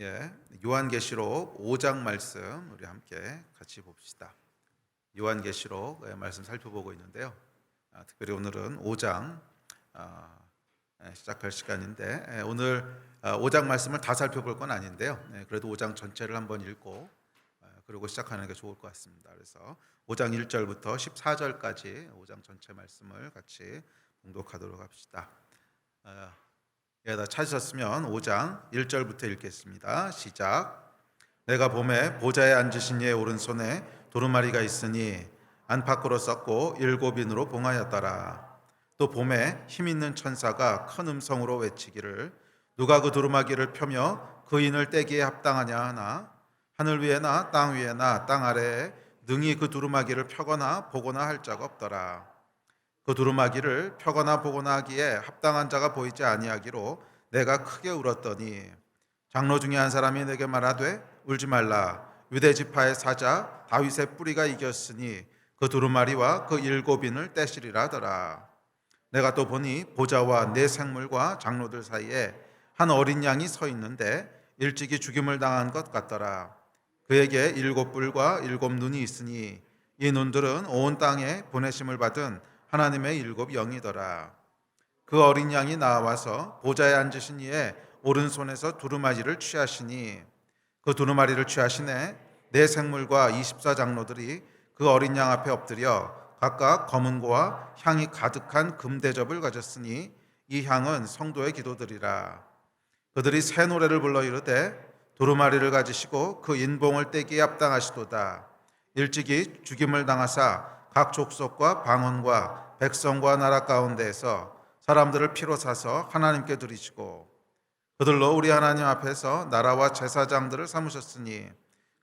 예, 요한계시록 5장 말씀 우리 함께 같이 봅시다. 요한계시록 말씀 살펴보고 있는데요. 특별히 오늘은 5장 시작할 시간인데 오늘 5장 말씀을 다 살펴볼 건 아닌데요. 그래도 5장 전체를 한번 읽고 그리고 시작하는 게 좋을 것 같습니다. 그래서 5장 1절부터 14절까지 5장 전체 말씀을 같이 봉독하도록 합시다. 다 찾으셨으면 5장 1절부터 읽겠습니다. 시작. 내가 봄에 보좌에 앉으신 이의 오른손에 두루마리가 있으니 안팎으로 썩고 7인으로 봉하였더라. 또 봄에 힘있는 천사가 큰 음성으로 외치기를 누가 그 두루마기를 펴며 그 인을 떼기에 합당하냐 하나 하늘 위에나 땅 위에나 땅 아래에 능히 그 두루마기를 펴거나 보거나 할 자가 없더라. 그 두루마기를 펴거나 보거나 하기에 합당한 자가 보이지 아니하기로 내가 크게 울었더니 장로 중에 한 사람이 내게 말하되 울지 말라. 유대 지파의 사자 다윗의 뿌리가 이겼으니 그 두루마리와 그 7인을 떼시리라 하더라. 내가 또 보니 보좌와 네 생물과 장로들 사이에 한 어린 양이 서 있는데 일찍이 죽임을 당한 것 같더라. 그에게 7뿔과 7눈이 있으니 이 눈들은 온 땅에 보내심을 받은 하나님의 7영이더라. 그 어린 양이 나와서 보좌에 앉으신 이의 오른손에서 두루마리를 취하시니 그 두루마리를 취하시네 네 생물과 24장로들이 그 어린 양 앞에 엎드려 각각 검은 고와 향이 가득한 금대접을 가졌으니 이 향은 성도의 기도들이라. 그들이 새 노래를 불러 이르되 두루마리를 가지시고 그 인봉을 떼기에 합당하시도다. 일찍이 죽임을 당하사 각 족속과 방언과 백성과 나라 가운데에서 사람들을 피로 사서 하나님께 드리시고 그들로 우리 하나님 앞에서 나라와 제사장들을 삼으셨으니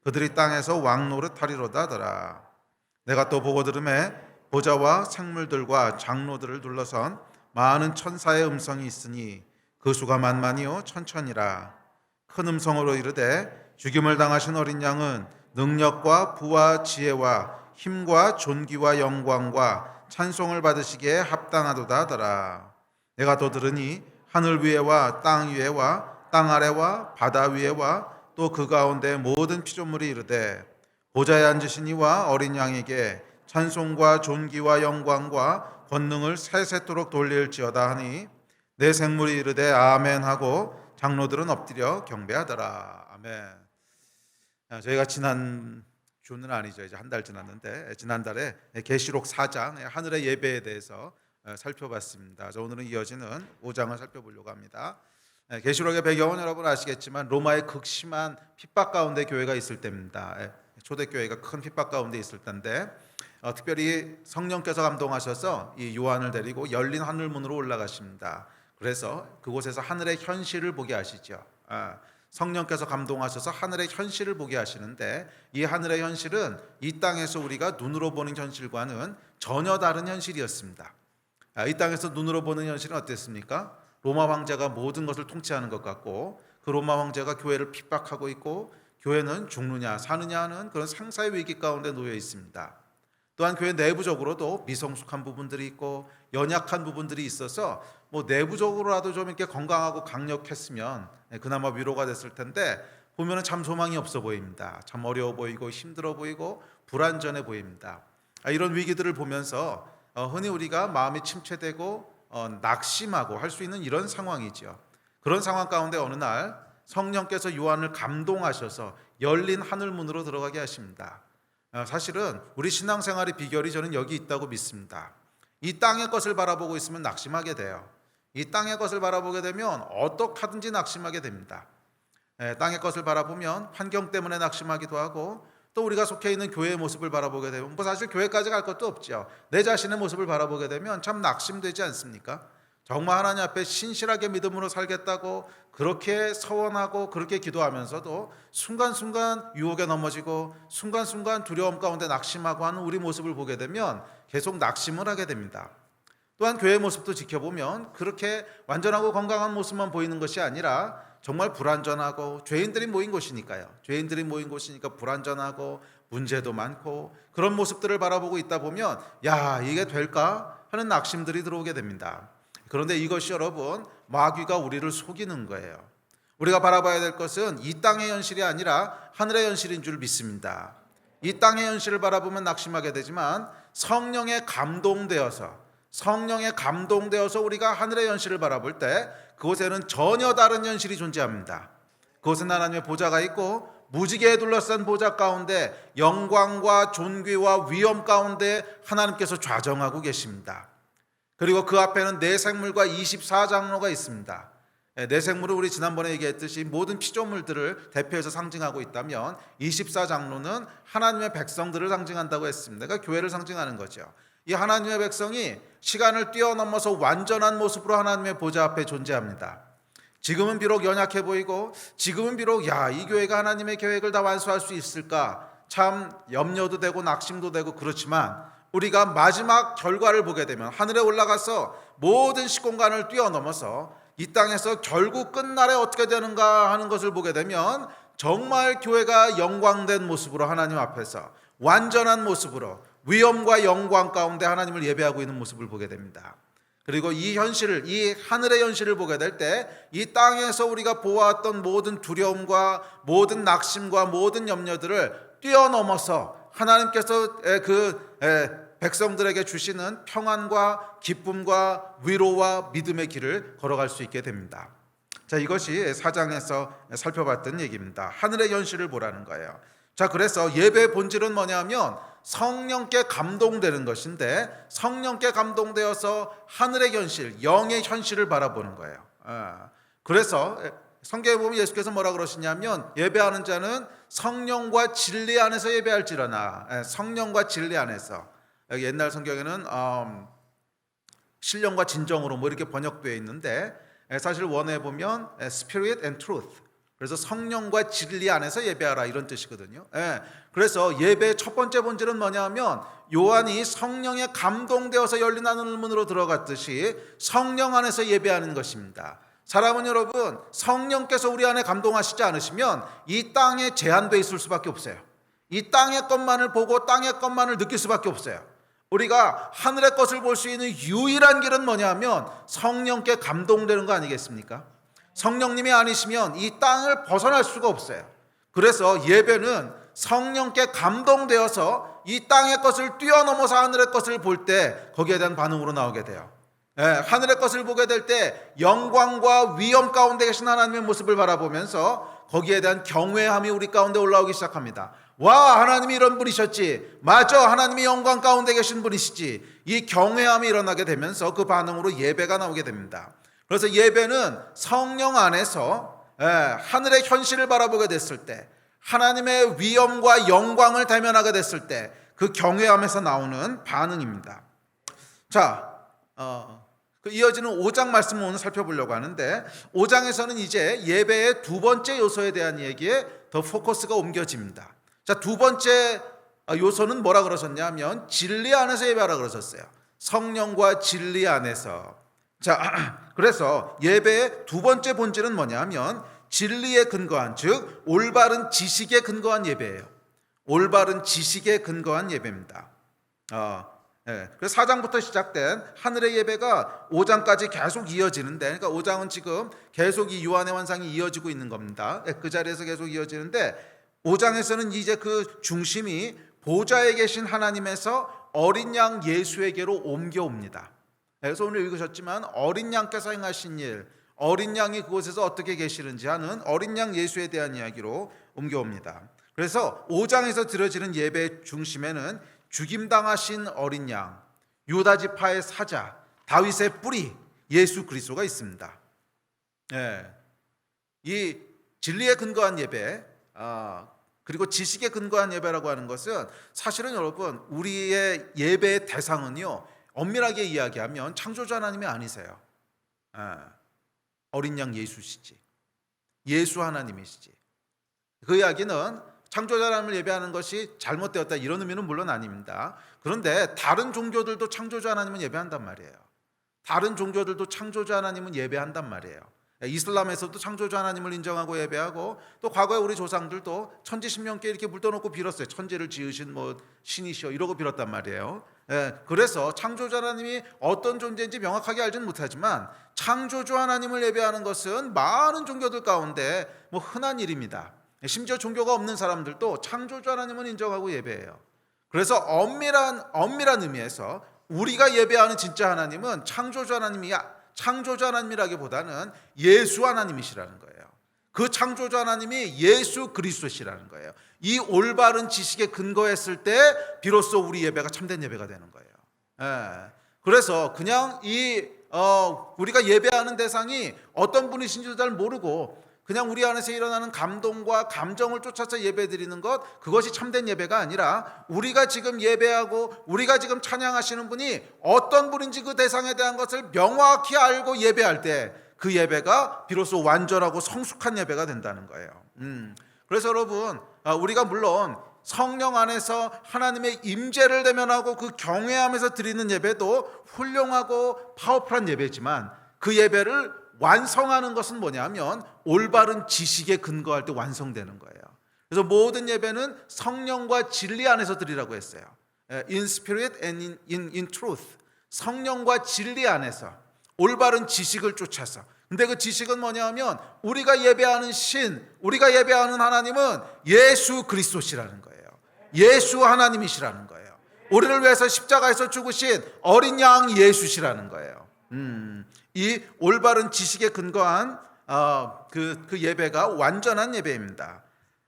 그들이 땅에서 왕 노릇하리로다 하더라. 내가 또 보고 들음에 보좌와 생물들과 장로들을 둘러선 많은 천사의 음성이 있으니 그 수가 만만이요 천천이라. 큰 음성으로 이르되 죽임을 당하신 어린 양은 능력과 부와 지혜와 힘과 존귀와 영광과 찬송을 받으시기에 합당하도다 하더라. 내가 또 들으니 하늘 위에와 땅 위에와 땅 아래와 바다 위에와 또 그 가운데 모든 피조물이 이르되 보좌에 앉으신 이와 어린 양에게 찬송과 존귀와 영광과 권능을 세세토록 돌릴지어다 하니 내 생물이 이르되 아멘 하고 장로들은 엎드려 경배하더라. 아멘. 저희가 지난 주는 아니죠. 이제 한 달 지났는데 지난달에 계시록 4장 하늘의 예배에 대해서 살펴봤습니다. 오늘은 이어지는 5장을 살펴보려고 합니다. 계시록의 배경은 여러분 아시겠지만 로마의 극심한 핍박 가운데 교회가 있을 때입니다. 초대교회가 큰 핍박 가운데 있을 때인데 특별히 성령께서 감동하셔서 이 요한을 데리고 열린 하늘문으로 올라가십니다. 그래서 그곳에서 하늘의 현실을 보게 하시죠. 성령께서 감동하셔서 하늘의 현실을 보게 하시는데 이 하늘의 현실은 이 땅에서 우리가 눈으로 보는 현실과는 전혀 다른 현실이었습니다. 이 땅에서 눈으로 보는 현실은 어땠습니까? 로마 황제가 모든 것을 통치하는 것 같고 그 로마 황제가 교회를 핍박하고 있고 교회는 죽느냐 사느냐 하는 그런 생사의 위기 가운데 놓여 있습니다. 또한 교회 내부적으로도 미성숙한 부분들이 있고 연약한 부분들이 있어서 내부적으로라도 좀 이렇게 건강하고 강력했으면 그나마 위로가 됐을 텐데 보면은 참 소망이 없어 보입니다. 참 어려워 보이고 힘들어 보이고 불안전해 보입니다. 이런 위기들을 보면서 흔히 우리가 마음이 침체되고 낙심하고 할 수 있는 이런 상황이죠. 그런 상황 가운데 어느 날 성령께서 요한을 감동하셔서 열린 하늘문으로 들어가게 하십니다. 사실은 우리 신앙생활의 비결이 저는 여기 있다고 믿습니다. 이 땅의 것을 바라보고 있으면 낙심하게 돼요. 이 땅의 것을 바라보게 되면 어떻게든지 낙심하게 됩니다. 땅의 것을 바라보면 환경 때문에 낙심하기도 하고 또 우리가 속해 있는 교회의 모습을 바라보게 되면 사실 교회까지 갈 것도 없죠. 내 자신의 모습을 바라보게 되면 참 낙심되지 않습니까? 정말 하나님 앞에 신실하게 믿음으로 살겠다고 그렇게 서원하고 그렇게 기도하면서도 순간순간 유혹에 넘어지고 순간순간 두려움 가운데 낙심하고 하는 우리 모습을 보게 되면 계속 낙심을 하게 됩니다. 또한 교회의 모습도 지켜보면 그렇게 완전하고 건강한 모습만 보이는 것이 아니라 정말 불완전하고 죄인들이 모인 곳이니까요. 죄인들이 모인 곳이니까 불완전하고 문제도 많고 그런 모습들을 바라보고 있다 보면 이게 될까 하는 낙심들이 들어오게 됩니다. 그런데 이것이 여러분 마귀가 우리를 속이는 거예요. 우리가 바라봐야 될 것은 이 땅의 현실이 아니라 하늘의 현실인 줄 믿습니다. 이 땅의 현실을 바라보면 낙심하게 되지만 성령에 감동되어서 우리가 하늘의 현실을 바라볼 때 그곳에는 전혀 다른 현실이 존재합니다. 그곳은 하나님의 보좌가 있고 무지개에 둘러싼 보좌 가운데 영광과 존귀와 위엄 가운데 하나님께서 좌정하고 계십니다. 그리고 그 앞에는 네 생물과 24장로가 있습니다. 네 생물은 우리 지난번에 얘기했듯이 모든 피조물들을 대표해서 상징하고 있다면 24장로는 하나님의 백성들을 상징한다고 했습니다. 그러니까 교회를 상징하는 거죠. 이 하나님의 백성이 시간을 뛰어넘어서 완전한 모습으로 하나님의 보좌 앞에 존재합니다. 지금은 비록 연약해 보이고 지금은 비록 이 교회가 하나님의 계획을 다 완수할 수 있을까 참 염려도 되고 낙심도 되고 그렇지만 우리가 마지막 결과를 보게 되면 하늘에 올라가서 모든 시공간을 뛰어넘어서 이 땅에서 결국 끝날에 어떻게 되는가 하는 것을 보게 되면 정말 교회가 영광된 모습으로 하나님 앞에서 완전한 모습으로 위엄과 영광 가운데 하나님을 예배하고 있는 모습을 보게 됩니다. 그리고 이 현실을, 이 하늘의 현실을 보게 될 때 이 땅에서 우리가 보아왔던 모든 두려움과 모든 낙심과 모든 염려들을 뛰어넘어서 하나님께서 백성들에게 주시는 평안과 기쁨과 위로와 믿음의 길을 걸어갈 수 있게 됩니다. 자, 이것이 4장에서 살펴봤던 얘기입니다. 하늘의 현실을 보라는 거예요. 자, 그래서 예배의 본질은 뭐냐면 성령께 감동되는 것인데 성령께 감동되어서 하늘의 현실, 영의 현실을 바라보는 거예요. 그래서 성경에 보면 예수께서 뭐라 그러시냐면 예배하는 자는 성령과 진리 안에서 예배할지라나, 성령과 진리 안에서. 옛날 성경에는 신령과 진정으로 이렇게 번역되어 있는데 사실 원어에 보면 Spirit and Truth, 그래서 성령과 진리 안에서 예배하라 이런 뜻이거든요. 그래서 예배의 첫 번째 본질은 뭐냐면 요한이 성령에 감동되어서 열린 하늘문으로 들어갔듯이 성령 안에서 예배하는 것입니다. 사람은 여러분 성령께서 우리 안에 감동하시지 않으시면 이 땅에 제한되어 있을 수밖에 없어요. 이 땅의 것만을 보고 땅의 것만을 느낄 수밖에 없어요. 우리가 하늘의 것을 볼 수 있는 유일한 길은 뭐냐면 성령께 감동되는 거 아니겠습니까? 성령님이 아니시면 이 땅을 벗어날 수가 없어요. 그래서 예배는 성령께 감동되어서 이 땅의 것을 뛰어넘어서 하늘의 것을 볼 때 거기에 대한 반응으로 나오게 돼요. 하늘의 것을 보게 될 때 영광과 위엄 가운데 계신 하나님의 모습을 바라보면서 거기에 대한 경외함이 우리 가운데 올라오기 시작합니다. 와, 하나님이 이런 분이셨지. 맞아, 하나님이 영광 가운데 계신 분이시지. 이 경외함이 일어나게 되면서 그 반응으로 예배가 나오게 됩니다. 그래서 예배는 성령 안에서 하늘의 현실을 바라보게 됐을 때, 하나님의 위엄과 영광을 대면하게 됐을 때 그 경외함에서 나오는 반응입니다. 자, 그 이어지는 5장 말씀을 오늘 살펴보려고 하는데 5장에서는 이제 예배의 두 번째 요소에 대한 얘기에 더 포커스가 옮겨집니다. 자, 두 번째 요소는 뭐라 그러셨냐면 진리 안에서 예배하라 그러셨어요. 성령과 진리 안에서. 자, 그래서 예배의 두 번째 본질은 뭐냐면 진리에 근거한, 즉 올바른 지식에 근거한 예배예요. 올바른 지식에 근거한 예배입니다. 그래서 4장부터 시작된 하늘의 예배가 5장까지 계속 이어지는데, 그러니까 5장은 지금 계속 이 요한의 환상이 이어지고 있는 겁니다. 그 자리에서 계속 이어지는데 5장에서는 이제 그 중심이 보좌에 계신 하나님에서 어린 양 예수에게로 옮겨옵니다. 그래서 오늘 읽으셨지만 어린 양께서 행하신 일, 어린 양이 그곳에서 어떻게 계시는지 하는 어린 양 예수에 대한 이야기로 옮겨옵니다. 그래서 5장에서 드려지는 예배의 중심에는 죽임당하신 어린 양, 유다 지파의 사자, 다윗의 뿌리 예수 그리스도가 있습니다. 이 진리에 근거한 예배, 그리고 지식에 근거한 예배라고 하는 것은 사실은 여러분 우리의 예배의 대상은요, 엄밀하게 이야기하면 창조주 하나님이 아니세요. 어린 양 예수시지, 예수 하나님이시지. 그 이야기는 창조주 하나님을 예배하는 것이 잘못되었다 이런 의미는 물론 아닙니다. 그런데 다른 종교들도 창조주 하나님은 예배한단 말이에요. 다른 종교들도 창조주 하나님은 예배한단 말이에요. 이슬람에서도 창조주 하나님을 인정하고 예배하고, 또 과거에 우리 조상들도 천지신명께 이렇게 물떠놓고 빌었어요. 천지를 지으신 신이시여 이러고 빌었단 말이에요. 그래서 창조주 하나님이 어떤 존재인지 명확하게 알지는 못하지만 창조주 하나님을 예배하는 것은 많은 종교들 가운데 흔한 일입니다. 심지어 종교가 없는 사람들도 창조주 하나님은 인정하고 예배해요. 그래서 엄밀한 의미에서 우리가 예배하는 진짜 하나님은 창조주 하나님이라기보다는 예수 하나님이시라는 거예요. 그 창조주 하나님이 예수 그리스도시라는 거예요. 이 올바른 지식에 근거했을 때 비로소 우리 예배가 참된 예배가 되는 거예요. 그래서 그냥 우리가 예배하는 대상이 어떤 분이신지도 잘 모르고 그냥 우리 안에서 일어나는 감동과 감정을 쫓아서 예배드리는 것, 그것이 참된 예배가 아니라 우리가 지금 예배하고 우리가 지금 찬양하시는 분이 어떤 분인지 그 대상에 대한 것을 명확히 알고 예배할 때 그 예배가 비로소 완전하고 성숙한 예배가 된다는 거예요. 그래서 여러분, 우리가 물론 성령 안에서 하나님의 임재를 대면하고 그 경외하면서 드리는 예배도 훌륭하고 파워풀한 예배지만 그 예배를 완성하는 것은 뭐냐면 올바른 지식에 근거할 때 완성되는 거예요. 그래서 모든 예배는 성령과 진리 안에서 드리라고 했어요. In spirit and in truth. 성령과 진리 안에서 올바른 지식을 쫓아서. 근데 그 지식은 뭐냐면 우리가 예배하는 우리가 예배하는 하나님은 예수 그리스도시라는 거예요. 예수 하나님이시라는 거예요. 우리를 위해서 십자가에서 죽으신 어린 양 예수시라는 거예요. 이 올바른 지식에 근거한 그 예배가 완전한 예배입니다.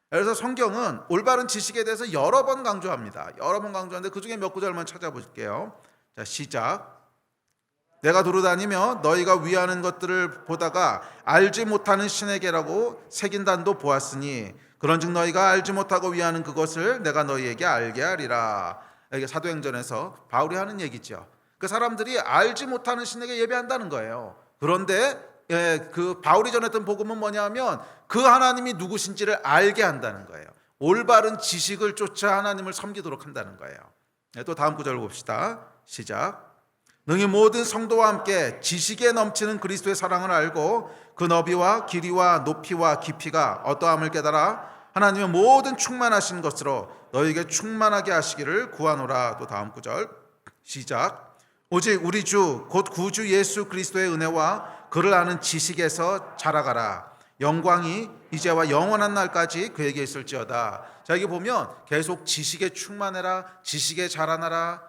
그래서 성경은 올바른 지식에 대해서 여러 번 강조합니다. 여러 번 강조하는데 그 중에 몇 구절만 찾아볼게요. 자, 시작. 내가 두루다니며 너희가 위하는 것들을 보다가 알지 못하는 신에게라고 새긴단도 보았으니 그런즉 너희가 알지 못하고 위하는 그것을 내가 너희에게 알게 하리라. 이게 사도행전에서 바울이 하는 얘기죠. 그 사람들이 알지 못하는 신에게 예배한다는 거예요. 그런데 그 바울이 전했던 복음은 뭐냐면 그 하나님이 누구신지를 알게 한다는 거예요. 올바른 지식을 쫓아 하나님을 섬기도록 한다는 거예요. 또 다음 구절 봅시다. 시작. 능히 모든 성도와 함께 지식에 넘치는 그리스도의 사랑을 알고 그 너비와 길이와 높이와 깊이가 어떠함을 깨달아 하나님의 모든 충만하신 것으로 너희에게 충만하게 하시기를 구하노라. 또 다음 구절 시작. 오직 우리 주 곧 구주 예수 그리스도의 은혜와 그를 아는 지식에서 자라가라. 영광이 이제와 영원한 날까지 그에게 있을지어다. 자, 여기 보면 계속 지식에 충만해라, 지식에 자라나라.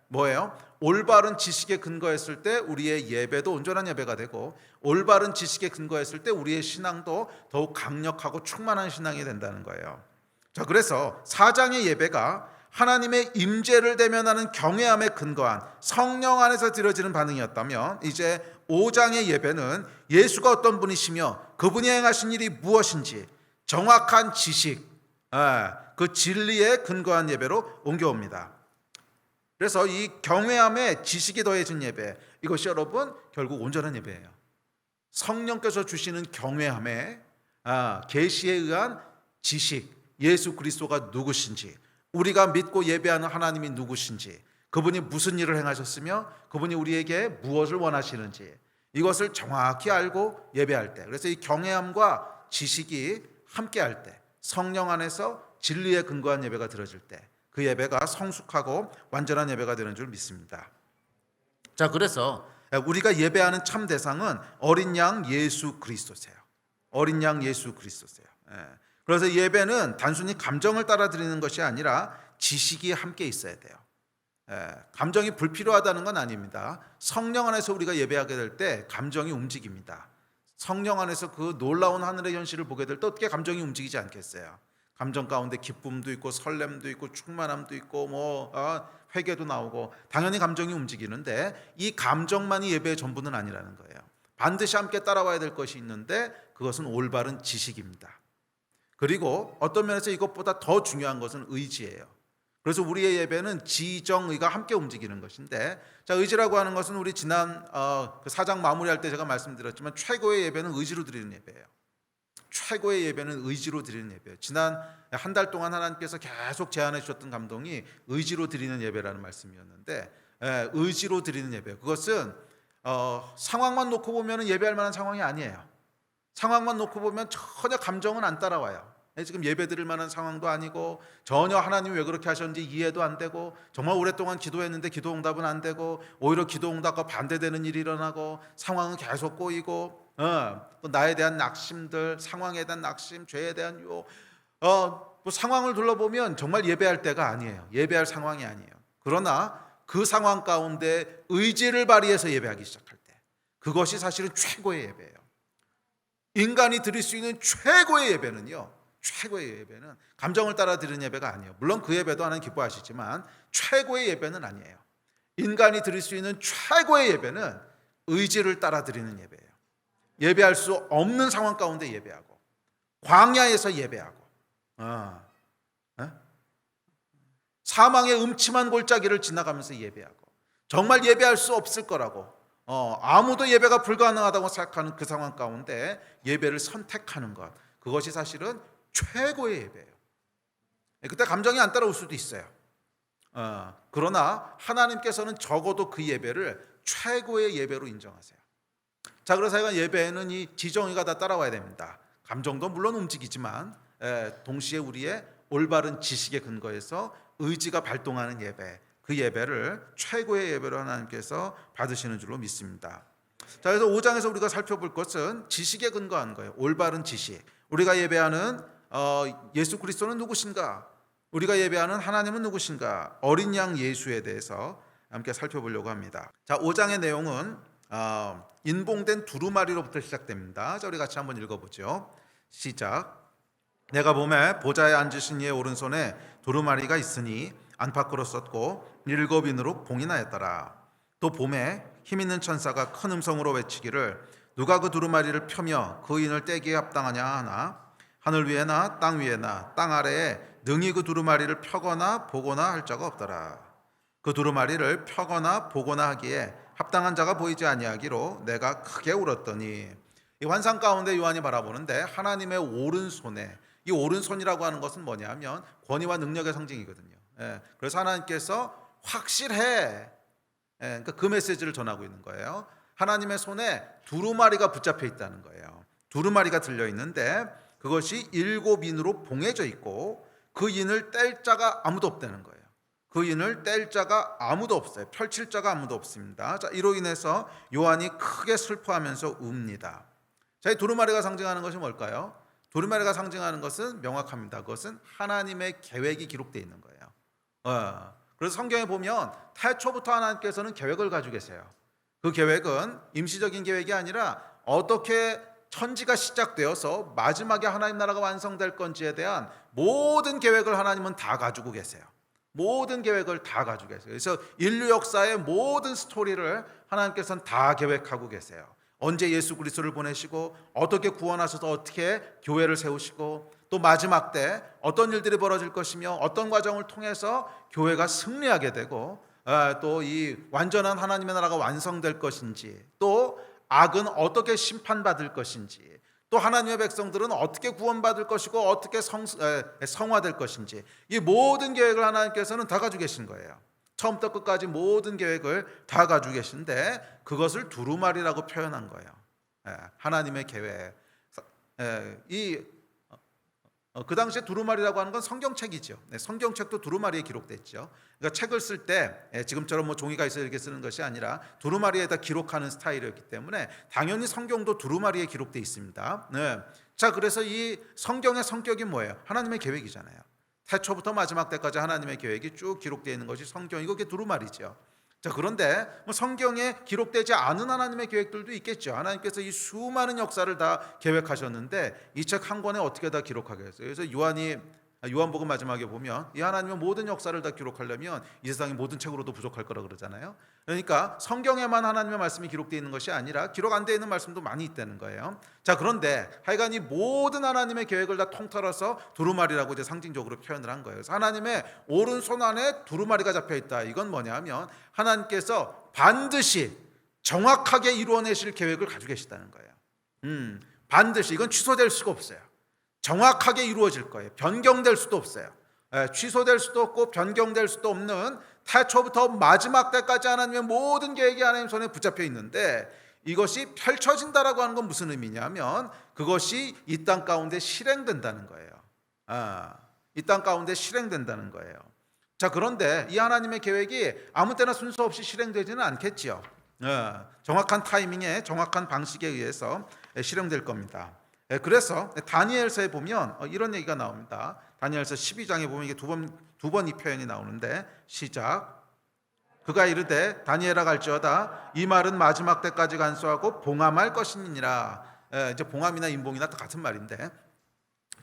뭐예요? 올바른 지식에 근거했을 때 우리의 예배도 온전한 예배가 되고 올바른 지식에 근거했을 때 우리의 신앙도 더욱 강력하고 충만한 신앙이 된다는 거예요. 자, 그래서 사장의 예배가 하나님의 임재를 대면하는 경외함에 근거한 성령 안에서 드려지는 반응이었다면 이제 5장의 예배는 예수가 어떤 분이시며 그분이 행하신 일이 무엇인지 정확한 지식, 그 진리에 근거한 예배로 옮겨옵니다. 그래서 이 경외함에 지식이 더해진 예배, 이것이 여러분 결국 온전한 예배예요. 성령께서 주시는 경외함에 계시에 의한 지식, 예수 그리스도가 누구신지, 우리가 믿고 예배하는 하나님이 누구신지, 그분이 무슨 일을 행하셨으며 그분이 우리에게 무엇을 원하시는지 이것을 정확히 알고 예배할 때, 그래서 이 경외함과 지식이 함께할 때, 성령 안에서 진리에 근거한 예배가 드려질 때 그 예배가 성숙하고 완전한 예배가 되는 줄 믿습니다. 자, 그래서 우리가 예배하는 참 대상은 어린 양 예수 그리스도세요. 어린 양 예수 그리스도세요. 그래서 예배는 단순히 감정을 따라 드리는 것이 아니라 지식이 함께 있어야 돼요. 감정이 불필요하다는 건 아닙니다. 성령 안에서 우리가 예배하게 될 때 감정이 움직입니다. 성령 안에서 그 놀라운 하늘의 현실을 보게 될 때 어떻게 감정이 움직이지 않겠어요? 감정 가운데 기쁨도 있고 설렘도 있고 충만함도 있고 회개도 나오고 당연히 감정이 움직이는데 이 감정만이 예배의 전부는 아니라는 거예요. 반드시 함께 따라와야 될 것이 있는데 그것은 올바른 지식입니다. 그리고 어떤 면에서 이것보다 더 중요한 것은 의지예요. 그래서 우리의 예배는 지정의가 함께 움직이는 것인데, 자, 의지라고 하는 것은 우리 지난 4장 마무리할 때 제가 말씀드렸지만 최고의 예배는 의지로 드리는 예배예요. 최고의 예배는 의지로 드리는 예배예요. 지난 한 달 동안 하나님께서 계속 제안해 주셨던 감동이 의지로 드리는 예배라는 말씀이었는데, 의지로 드리는 예배, 그것은 상황만 놓고 보면 예배할 만한 상황이 아니에요. 상황만 놓고 보면 전혀 감정은 안 따라와요. 지금 예배 드릴 만한 상황도 아니고 전혀 하나님이 왜 그렇게 하셨는지 이해도 안 되고 정말 오랫동안 기도했는데 기도 응답은 안 되고 오히려 기도 응답과 반대되는 일이 일어나고 상황은 계속 꼬이고 또 나에 대한 낙심들, 상황에 대한 낙심, 죄에 대한 유혹, 뭐 상황을 둘러보면 정말 예배할 때가 아니에요. 예배할 상황이 아니에요. 그러나 그 상황 가운데 의지를 발휘해서 예배하기 시작할 때 그것이 사실은 최고의 예배예요. 인간이 드릴 수 있는 최고의 예배는요, 최고의 예배는 감정을 따라 드리는 예배가 아니에요. 물론 그 예배도 하나님 기뻐하시지만 최고의 예배는 아니에요. 인간이 드릴 수 있는 최고의 예배는 의지를 따라 드리는 예배예요. 예배할 수 없는 상황 가운데 예배하고 광야에서 예배하고 사망의 음침한 골짜기를 지나가면서 예배하고 정말 예배할 수 없을 거라고 아무도 예배가 불가능하다고 생각하는 그 상황 가운데 예배를 선택하는 것, 그것이 사실은 최고의 예배예요. 그때 감정이 안 따라올 수도 있어요. 그러나 하나님께서는 적어도 그 예배를 최고의 예배로 인정하세요. 자, 그래서 예배에는 이 지정의가 다 따라와야 됩니다. 감정도 물론 움직이지만 동시에 우리의 올바른 지식에 근거해서 의지가 발동하는 예배, 그 예배를 최고의 예배로 하나님께서 받으시는 줄로 믿습니다. 자, 그래서 5장에서 우리가 살펴볼 것은 지식에 근거한 거예요. 올바른 지식. 우리가 예배하는 예수 그리스도는 누구신가? 우리가 예배하는 하나님은 누구신가? 어린 양 예수에 대해서 함께 살펴보려고 합니다. 자, 5장의 내용은 인봉된 두루마리로부터 시작됩니다. 자, 우리 같이 한번 읽어보죠. 시작. 내가 보매 보좌에 앉으신 이의 오른손에 두루마리가 있으니 안팎으로 썼고 7인으로 봉이 나였더라. 또 봄에 힘있는 천사가 큰 음성으로 외치기를 누가 그 두루마리를 펴며 그 인을 떼기에 합당하냐 하나 하늘 위에나 땅 위에나 땅 아래에 능히 그 두루마리를 펴거나 보거나 할 자가 없더라. 그 두루마리를 펴거나 보거나 하기에 합당한 자가 보이지 아니하기로 내가 크게 울었더니, 이 환상 가운데 요한이 바라보는데 하나님의 오른손에, 이 오른손이라고 하는 것은 뭐냐면 권위와 능력의 상징이거든요. 그래서 하나님께서 확실해, 그러니까 그 메시지를 전하고 있는 거예요. 하나님의 손에 두루마리가 붙잡혀 있다는 거예요. 두루마리가 들려 있는데 그것이 7인으로 봉해져 있고 그 인을 뗄 자가 아무도 없다는 거예요. 그 인을 뗄 자가 아무도 없어요. 펼칠 자가 아무도 없습니다. 자, 이로 인해서 요한이 크게 슬퍼하면서 웁니다. 자, 이 두루마리가 상징하는 것이 뭘까요? 두루마리가 상징하는 것은 명확합니다. 그것은 하나님의 계획이 기록되어 있는 거예요. 그래서 성경에 보면 태초부터 하나님께서는 계획을 가지고 계세요. 그 계획은 임시적인 계획이 아니라 어떻게 천지가 시작되어서 마지막에 하나님 나라가 완성될 건지에 대한 모든 계획을 하나님은 다 가지고 계세요. 모든 계획을 다 가지고 계세요. 그래서 인류 역사의 모든 스토리를 하나님께서는 다 계획하고 계세요. 언제 예수 그리스도를 보내시고 어떻게 구원하셔서 어떻게 교회를 세우시고 또 마지막 때 어떤 일들이 벌어질 것이며 어떤 과정을 통해서 교회가 승리하게 되고 또 이 완전한 하나님의 나라가 완성될 것인지, 또 악은 어떻게 심판받을 것인지, 또 하나님의 백성들은 어떻게 구원받을 것이고 어떻게 성화될 것인지, 이 모든 계획을 하나님께서는 다 가지고 계신 거예요. 처음부터 끝까지 모든 계획을 다 가지고 계신데 그것을 두루마리라고 표현한 거예요. 하나님의 계획. 그 당시에 두루마리라고 하는 건 성경책이죠. 성경책도 두루마리에 기록됐죠. 그러니까 책을 쓸 때 지금처럼 뭐 종이가 있어 이렇게 쓰는 것이 아니라 두루마리에다 기록하는 스타일이었기 때문에 당연히 성경도 두루마리에 기록되어 있습니다. 자, 그래서 이 성경의 성격이 뭐예요? 하나님의 계획이잖아요. 태초부터 마지막 때까지 하나님의 계획이 쭉 기록되어 있는 것이 성경이고 그게 두루마리죠. 자, 그런데 뭐 성경에 기록되지 않은 하나님의 계획들도 있겠죠. 하나님께서 이 수많은 역사를 다 계획하셨는데 이 책 한 권에 어떻게 다 기록하게 했어요. 그래서 요한복음 마지막에 보면 이 하나님의 모든 역사를 다 기록하려면 이 세상의 모든 책으로도 부족할 거라 그러잖아요. 그러니까 성경에만 하나님의 말씀이 기록되어 있는 것이 아니라 기록 안 되어 있는 말씀도 많이 있다는 거예요. 자, 그런데 하여간 이 모든 하나님의 계획을 다 통틀어서 두루마리라고 이제 상징적으로 표현을 한 거예요. 그래서 하나님의 오른손 안에 두루마리가 잡혀 있다. 이건 뭐냐면 하나님께서 반드시 정확하게 이루어내실 계획을 가지고 계시다는 거예요. 반드시, 이건 취소될 수가 없어요. 정확하게 이루어질 거예요. 변경될 수도 없어요. 취소될 수도 없고 변경될 수도 없는 태초부터 마지막 때까지 하나님의 모든 계획이 하나님 손에 붙잡혀 있는데 이것이 펼쳐진다라고 하는 건 무슨 의미냐면 그것이 이 땅 가운데 실행된다는 거예요. 이 땅 가운데 실행된다는 거예요. 자, 그런데 이 하나님의 계획이 아무 때나 순서 없이 실행되지는 않겠지요. 정확한 타이밍에 정확한 방식에 의해서 실행될 겁니다. 그래서 다니엘서에 보면 이런 얘기가 나옵니다. 다니엘서 12장에 보면 이게 두 번 이 표현이 나오는데, 시작. 그가 이르되 다니엘아 갈지어다 이 말은 마지막 때까지 간수하고 봉함할 것이니라. 이제 봉함이나 인봉이나 같은 말인데,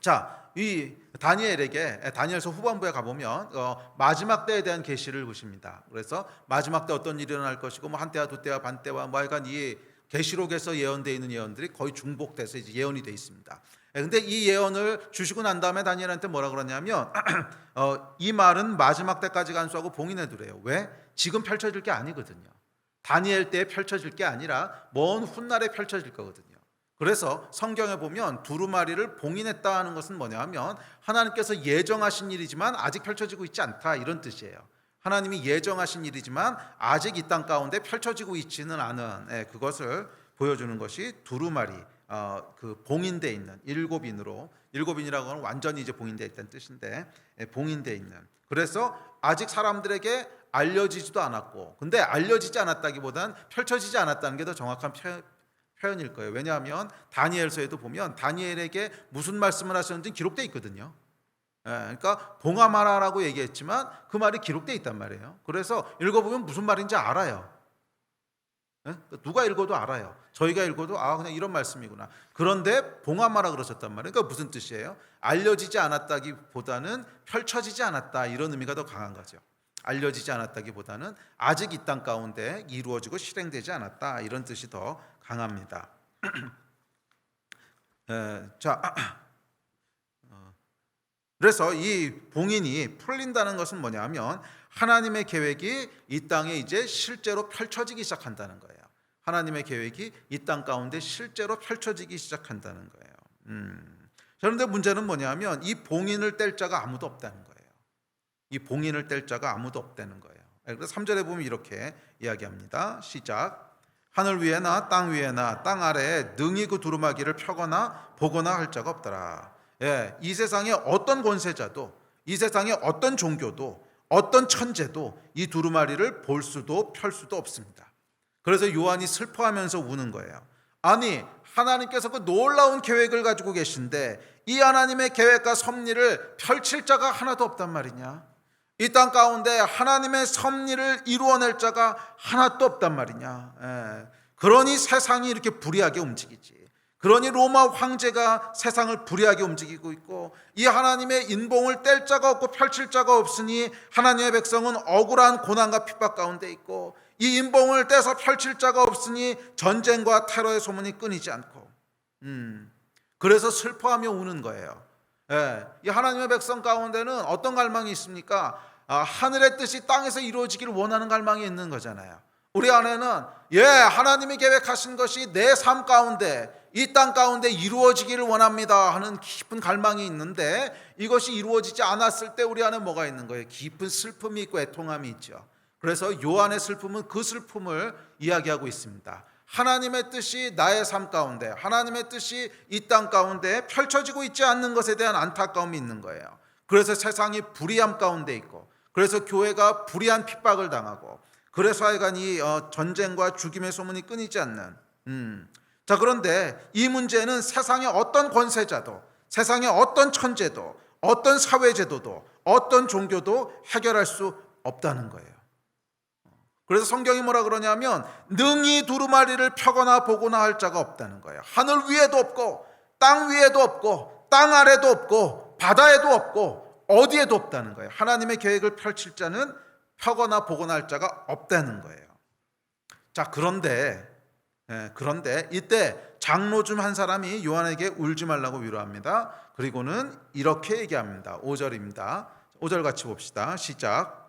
자, 이 다니엘에게 다니엘서 후반부에 가보면 마지막 때에 대한 계시를 보십니다. 그래서 마지막 때 어떤 일이 일어날 것이고 뭐 한때와 두때와 반때와 뭐 하여간 이 계시록에서 예언되어 있는 예언들이 거의 중복돼서 이제 예언이 되어 있습니다. 근데 이 예언을 주시고 난 다음에 다니엘한테 뭐라 그러냐면 이 말은 마지막 때까지 간수하고 봉인해 두래요. 왜? 지금 펼쳐질 게 아니거든요. 다니엘 때에 펼쳐질 게 아니라 먼 훗날에 펼쳐질 거거든요. 그래서 성경에 보면 두루마리를 봉인했다 하는 것은 뭐냐 하면 하나님께서 예정하신 일이지만 아직 펼쳐지고 있지 않다, 이런 뜻이에요. 하나님이 예정하신 일이지만 아직 이 땅 가운데 펼쳐지고 있지는 않은 그것을 보여주는 것이 두루마리, 그 봉인되어 있는 일곱인으로, 일곱인이라고 하는 완전히 이제 봉인되어 있다는 뜻인데 봉인되어 있는, 그래서 아직 사람들에게 알려지지도 않았고, 근데 알려지지 않았다기보다는 펼쳐지지 않았다는 게 더 정확한 표현일 거예요. 왜냐하면 다니엘서에도 보면 다니엘에게 무슨 말씀을 하셨는지 기록되어 있거든요. 그러니까 봉함하라라고 얘기했지만 그 말이 기록되어 있단 말이에요. 그래서 읽어보면 무슨 말인지 알아요. 누가 읽어도 알아요. 저희가 읽어도 그냥 이런 말씀이구나. 그런데 봉함하라 그러셨단 말이에요. 그러니까 무슨 뜻이에요? 알려지지 않았다기보다는 펼쳐지지 않았다, 이런 의미가 더 강한 거죠. 알려지지 않았다기보다는 아직 이 땅 가운데 이루어지고 실행되지 않았다, 이런 뜻이 더 강합니다. 자, 그래서 이 봉인이 풀린다는 것은 뭐냐 하면 하나님의 계획이 이 땅에 이제 실제로 펼쳐지기 시작한다는 거예요. 하나님의 계획이 이 땅 가운데 실제로 펼쳐지기 시작한다는 거예요. 그런데 문제는 뭐냐 하면 이 봉인을 뗄 자가 아무도 없다는 거예요. 이 봉인을 뗄 자가 아무도 없다는 거예요. 그래서 3절에 보면 이렇게 이야기합니다. 시작. 하늘 위에나 땅 위에나 땅 아래에 능히 그 두루마기를 펴거나 보거나 할 자가 없더라. 이 세상에 어떤 권세자도, 이 세상에 어떤 종교도, 어떤 천재도 이 두루마리를 볼 수도 펼 수도 없습니다. 그래서 요한이 슬퍼하면서 우는 거예요. 아니, 하나님께서 그 놀라운 계획을 가지고 계신데 이 하나님의 계획과 섭리를 펼칠 자가 하나도 없단 말이냐. 이 땅 가운데 하나님의 섭리를 이루어낼 자가 하나도 없단 말이냐. 그러니 세상이 이렇게 불의하게 움직이지. 그러니 로마 황제가 세상을 불의하게 움직이고 있고, 이 하나님의 인봉을 뗄 자가 없고 펼칠 자가 없으니 하나님의 백성은 억울한 고난과 핍박 가운데 있고, 이 인봉을 떼서 펼칠 자가 없으니 전쟁과 테러의 소문이 끊이지 않고, 그래서 슬퍼하며 우는 거예요. 이 하나님의 백성 가운데는 어떤 갈망이 있습니까? 하늘의 뜻이 땅에서 이루어지기를 원하는 갈망이 있는 거잖아요. 우리 안에는 하나님이 계획하신 것이 내 삶 가운데, 이 땅 가운데 이루어지기를 원합니다 하는 깊은 갈망이 있는데, 이것이 이루어지지 않았을 때 우리 안에 뭐가 있는 거예요? 깊은 슬픔이 있고 애통함이 있죠. 그래서 요한의 슬픔은 그 슬픔을 이야기하고 있습니다. 하나님의 뜻이 나의 삶 가운데, 하나님의 뜻이 이 땅 가운데 펼쳐지고 있지 않는 것에 대한 안타까움이 있는 거예요. 그래서 세상이 불의함 가운데 있고, 그래서 교회가 불의한 핍박을 당하고, 그래서 하여간 이 전쟁과 죽임의 소문이 끊이지 않는. 자, 그런데 이 문제는 세상의 어떤 권세자도, 세상의 어떤 천재도, 어떤 사회제도도, 어떤 종교도 해결할 수 없다는 거예요. 그래서 성경이 뭐라 그러냐면 능히 두루마리를 펴거나 보거나 할 자가 없다는 거예요. 하늘 위에도 없고 땅 위에도 없고 땅 아래도 없고 바다에도 없고 어디에도 없다는 거예요. 하나님의 계획을 펼칠 자는 펴거나 보거나 할 자가 없다는 거예요. 자, 그런데 이때 장로 중 한 사람이 요한에게 울지 말라고 위로합니다. 그리고는 이렇게 얘기합니다. 5절입니다. 5절 같이 봅시다. 시작.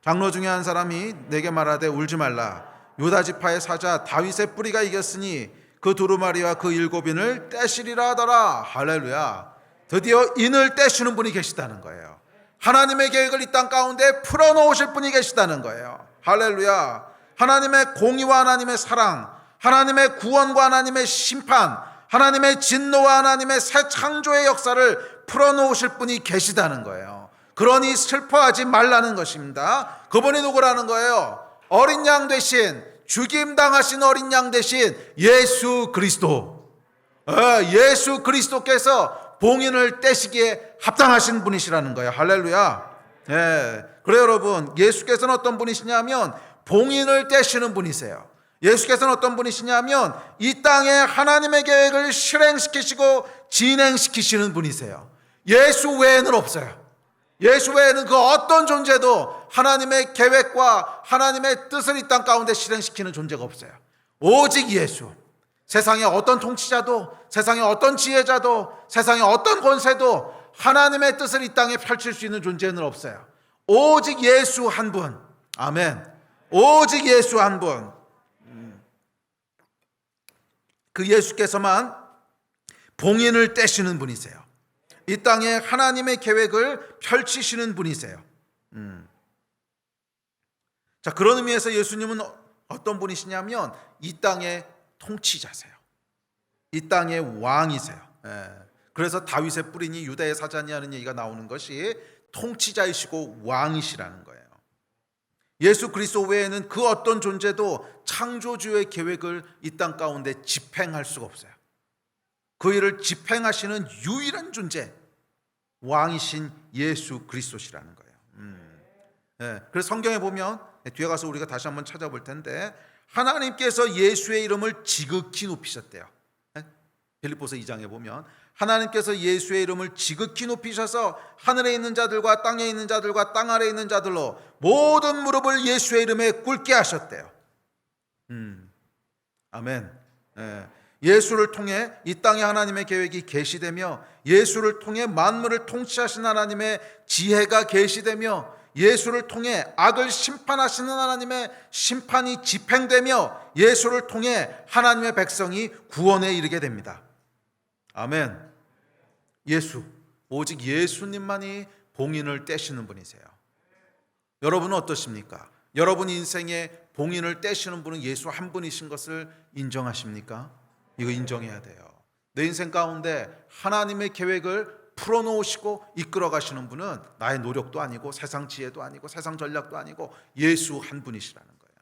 장로 중에 한 사람이 내게 말하되 울지 말라. 유다 지파의 사자 다윗의 뿌리가 이겼으니 그 두루마리와 그 일곱인을 떼시리라 하더라. 할렐루야. 드디어 인을 떼시는 분이 계시다는 거예요. 하나님의 계획을 이 땅 가운데 풀어놓으실 분이 계시다는 거예요. 할렐루야. 하나님의 공의와 하나님의 사랑, 하나님의 구원과 하나님의 심판, 하나님의 진노와 하나님의 새 창조의 역사를 풀어놓으실 분이 계시다는 거예요. 그러니 슬퍼하지 말라는 것입니다. 그분이 누구라는 거예요? 어린 양 대신, 죽임당하신 어린 양 대신 예수 그리스도. 예수 그리스도께서 봉인을 떼시기에 합당하신 분이시라는 거예요. 할렐루야. 그래요 여러분, 예수께서는 어떤 분이시냐면 봉인을 떼시는 분이세요. 예수께서는 어떤 분이시냐면 이 땅에 하나님의 계획을 실행시키시고 진행시키시는 분이세요. 예수 외에는 없어요. 예수 외에는 그 어떤 존재도 하나님의 계획과 하나님의 뜻을 이 땅 가운데 실행시키는 존재가 없어요. 오직 예수. 세상의 어떤 통치자도, 세상의 어떤 지혜자도, 세상의 어떤 권세도 하나님의 뜻을 이 땅에 펼칠 수 있는 존재는 없어요. 오직 예수 한 분. 아멘. 오직 예수 한 분. 그 예수께서만 봉인을 떼시는 분이세요. 이 땅에 하나님의 계획을 펼치시는 분이세요. 자, 그런 의미에서 예수님은 어떤 분이시냐면 이 땅의 통치자세요. 이 땅의 왕이세요. 그래서 다윗의 뿌리니 유다의 사자니 하는 얘기가 나오는 것이 통치자이시고 왕이시라는 거예요. 예수 그리스도 외에는 그 어떤 존재도 창조주의 계획을 이 땅 가운데 집행할 수가 없어요. 그 일을 집행하시는 유일한 존재, 왕이신 예수 그리스도시라는 거예요. 그래서 성경에 보면 뒤에 가서 우리가 다시 한번 찾아볼 텐데 하나님께서 예수의 이름을 지극히 높이셨대요. 빌립보서 2장에 보면 하나님께서 예수의 이름을 지극히 높이셔서 하늘에 있는 자들과 땅에 있는 자들과 땅 아래에 있는 자들로 모든 무릎을 예수의 이름에 꿇게 하셨대요. 아멘. 예수를 통해 이 땅에 하나님의 계획이 계시되며 예수를 통해 만물을 통치하신 하나님의 지혜가 계시되며 예수를 통해 악을 심판하시는 하나님의 심판이 집행되며 예수를 통해 하나님의 백성이 구원에 이르게 됩니다. 아멘. 예수, 오직 예수님만이 봉인을 떼시는 분이세요. 여러분은 어떠십니까? 여러분 인생에 봉인을 떼시는 분은 예수 한 분이신 것을 인정하십니까? 이거 인정해야 돼요. 내 인생 가운데 하나님의 계획을 풀어놓으시고 이끌어 가시는 분은 나의 노력도 아니고 세상 지혜도 아니고 세상 전략도 아니고 예수 한 분이시라는 거예요.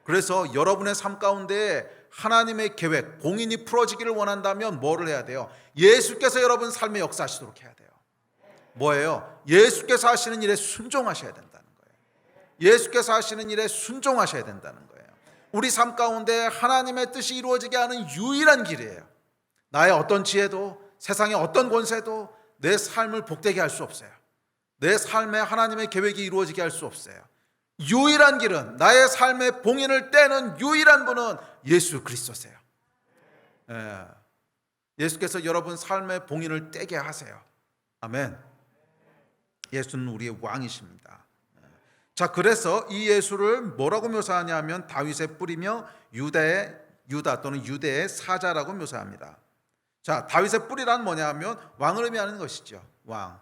그래서 여러분의 삶 가운데 하나님의 계획, 봉인이 풀어지기를 원한다면 뭐를 해야 돼요? 예수께서 여러분 삶에 역사하시도록 해야 돼요. 뭐예요? 예수께서 하시는 일에 순종하셔야 된다는 거예요. 예수께서 하시는 일에 순종하셔야 된다는 거예요. 우리 삶 가운데 하나님의 뜻이 이루어지게 하는 유일한 길이에요. 나의 어떤 지혜도 세상의 어떤 권세도 내 삶을 복되게 할 수 없어요. 내 삶에 하나님의 계획이 이루어지게 할 수 없어요. 유일한 길은, 나의 삶의 봉인을 떼는 유일한 분은 예수 그리스도세요. 예수께서 여러분 삶의 봉인을 떼게 하세요. 아멘. 예수는 우리의 왕이십니다. 자, 그래서 이 예수를 뭐라고 묘사하냐면 다윗의 뿌리며 유다 또는 유대의 사자라고 묘사합니다. 자, 다윗의 뿌리란 뭐냐면 왕을 의미하는 것이죠. 왕.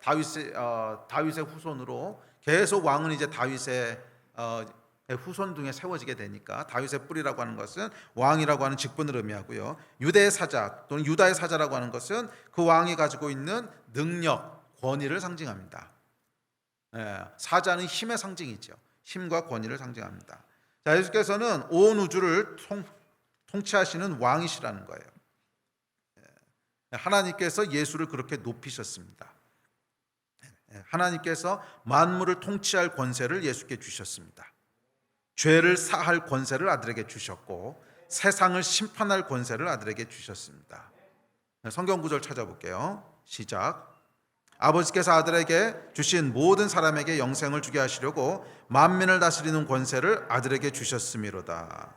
다윗의 후손으로 계속 왕은 이제 다윗의 후손 중에 세워지게 되니까 다윗의 뿌리라고 하는 것은 왕이라고 하는 직분을 의미하고요. 유대의 사자 또는 유다의 사자라고 하는 것은 그 왕이 가지고 있는 능력, 권위를 상징합니다. 사자는 힘의 상징이죠. 힘과 권위를 상징합니다. 자, 예수께서는 온 우주를 통치하시는 왕이시라는 거예요. 하나님께서 예수를 그렇게 높이셨습니다. 하나님께서 만물을 통치할 권세를 예수께 주셨습니다. 죄를 사할 권세를 아들에게 주셨고 세상을 심판할 권세를 아들에게 주셨습니다. 성경 구절 찾아볼게요. 시작. 아버지께서 아들에게 주신 모든 사람에게 영생을 주게 하시려고 만민을 다스리는 권세를 아들에게 주셨음이로다.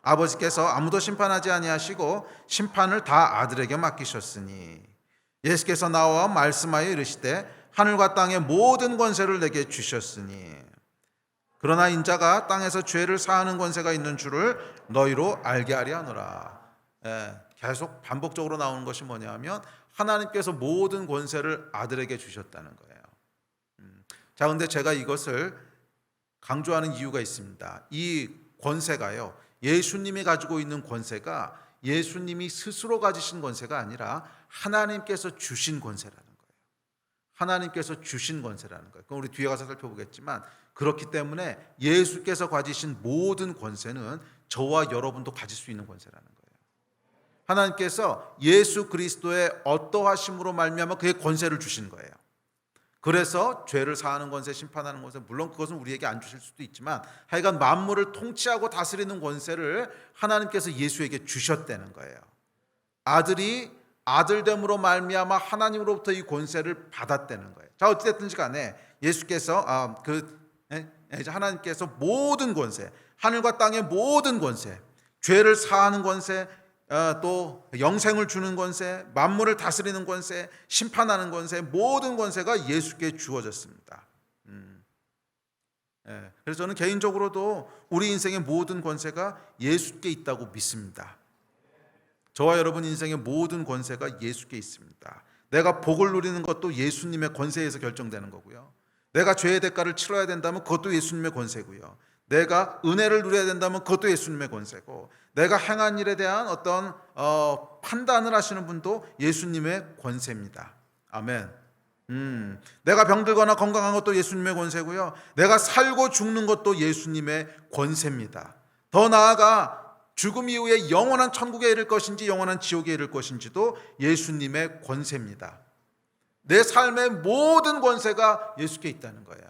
아버지께서 아무도 심판하지 아니하시고 심판을 다 아들에게 맡기셨으니 예수께서 나와 말씀하여 이르시되 하늘과 땅의 모든 권세를 내게 주셨으니 그러나 인자가 땅에서 죄를 사하는 권세가 있는 줄을 너희로 알게 하려 하노라. 계속 반복적으로 나오는 것이 뭐냐면 하나님께서 모든 권세를 아들에게 주셨다는 거예요. 자, 근데 제가 이것을 강조하는 이유가 있습니다. 이 권세가요, 예수님이 가지고 있는 권세가 예수님이 스스로 가지신 권세가 아니라 하나님께서 주신 권세라는 거예요. 하나님께서 주신 권세라는 거예요. 그럼 우리 뒤에 가서 살펴보겠지만, 그렇기 때문에 예수께서 가지신 모든 권세는 저와 여러분도 가질 수 있는 권세라는 거예요. 하나님께서 예수 그리스도의 어떠하심으로 말미암아 그의 권세를 주신 거예요. 그래서 죄를 사하는 권세, 심판하는 권세, 물론 그것은 우리에게 안 주실 수도 있지만 하여간 만물을 통치하고 다스리는 권세를 하나님께서 예수에게 주셨다는 거예요. 아들이 아들됨으로 말미암아 하나님으로부터 이 권세를 받았다는 거예요. 자, 어찌됐든지 간에 예수께서 하나님께서 모든 권세, 하늘과 땅의 모든 권세, 죄를 사하는 권세, 또 영생을 주는 권세, 만물을 다스리는 권세, 심판하는 권세, 모든 권세가 예수께 주어졌습니다. 그래서 저는 개인적으로도 우리 인생의 모든 권세가 예수께 있다고 믿습니다. 저와 여러분 인생의 모든 권세가 예수께 있습니다. 내가 복을 누리는 것도 예수님의 권세에서 결정되는 거고요. 내가 죄의 대가를 치러야 된다면 그것도 예수님의 권세고요. 내가 은혜를 누려야 된다면 그것도 예수님의 권세고, 내가 행한 일에 대한 어떤 판단을 하시는 분도 예수님의 권세입니다. 아멘. 내가 병들거나 건강한 것도 예수님의 권세고요. 내가 살고 죽는 것도 예수님의 권세입니다. 더 나아가 죽음 이후에 영원한 천국에 이를 것인지 영원한 지옥에 이를 것인지도 예수님의 권세입니다. 내 삶의 모든 권세가 예수께 있다는 거예요.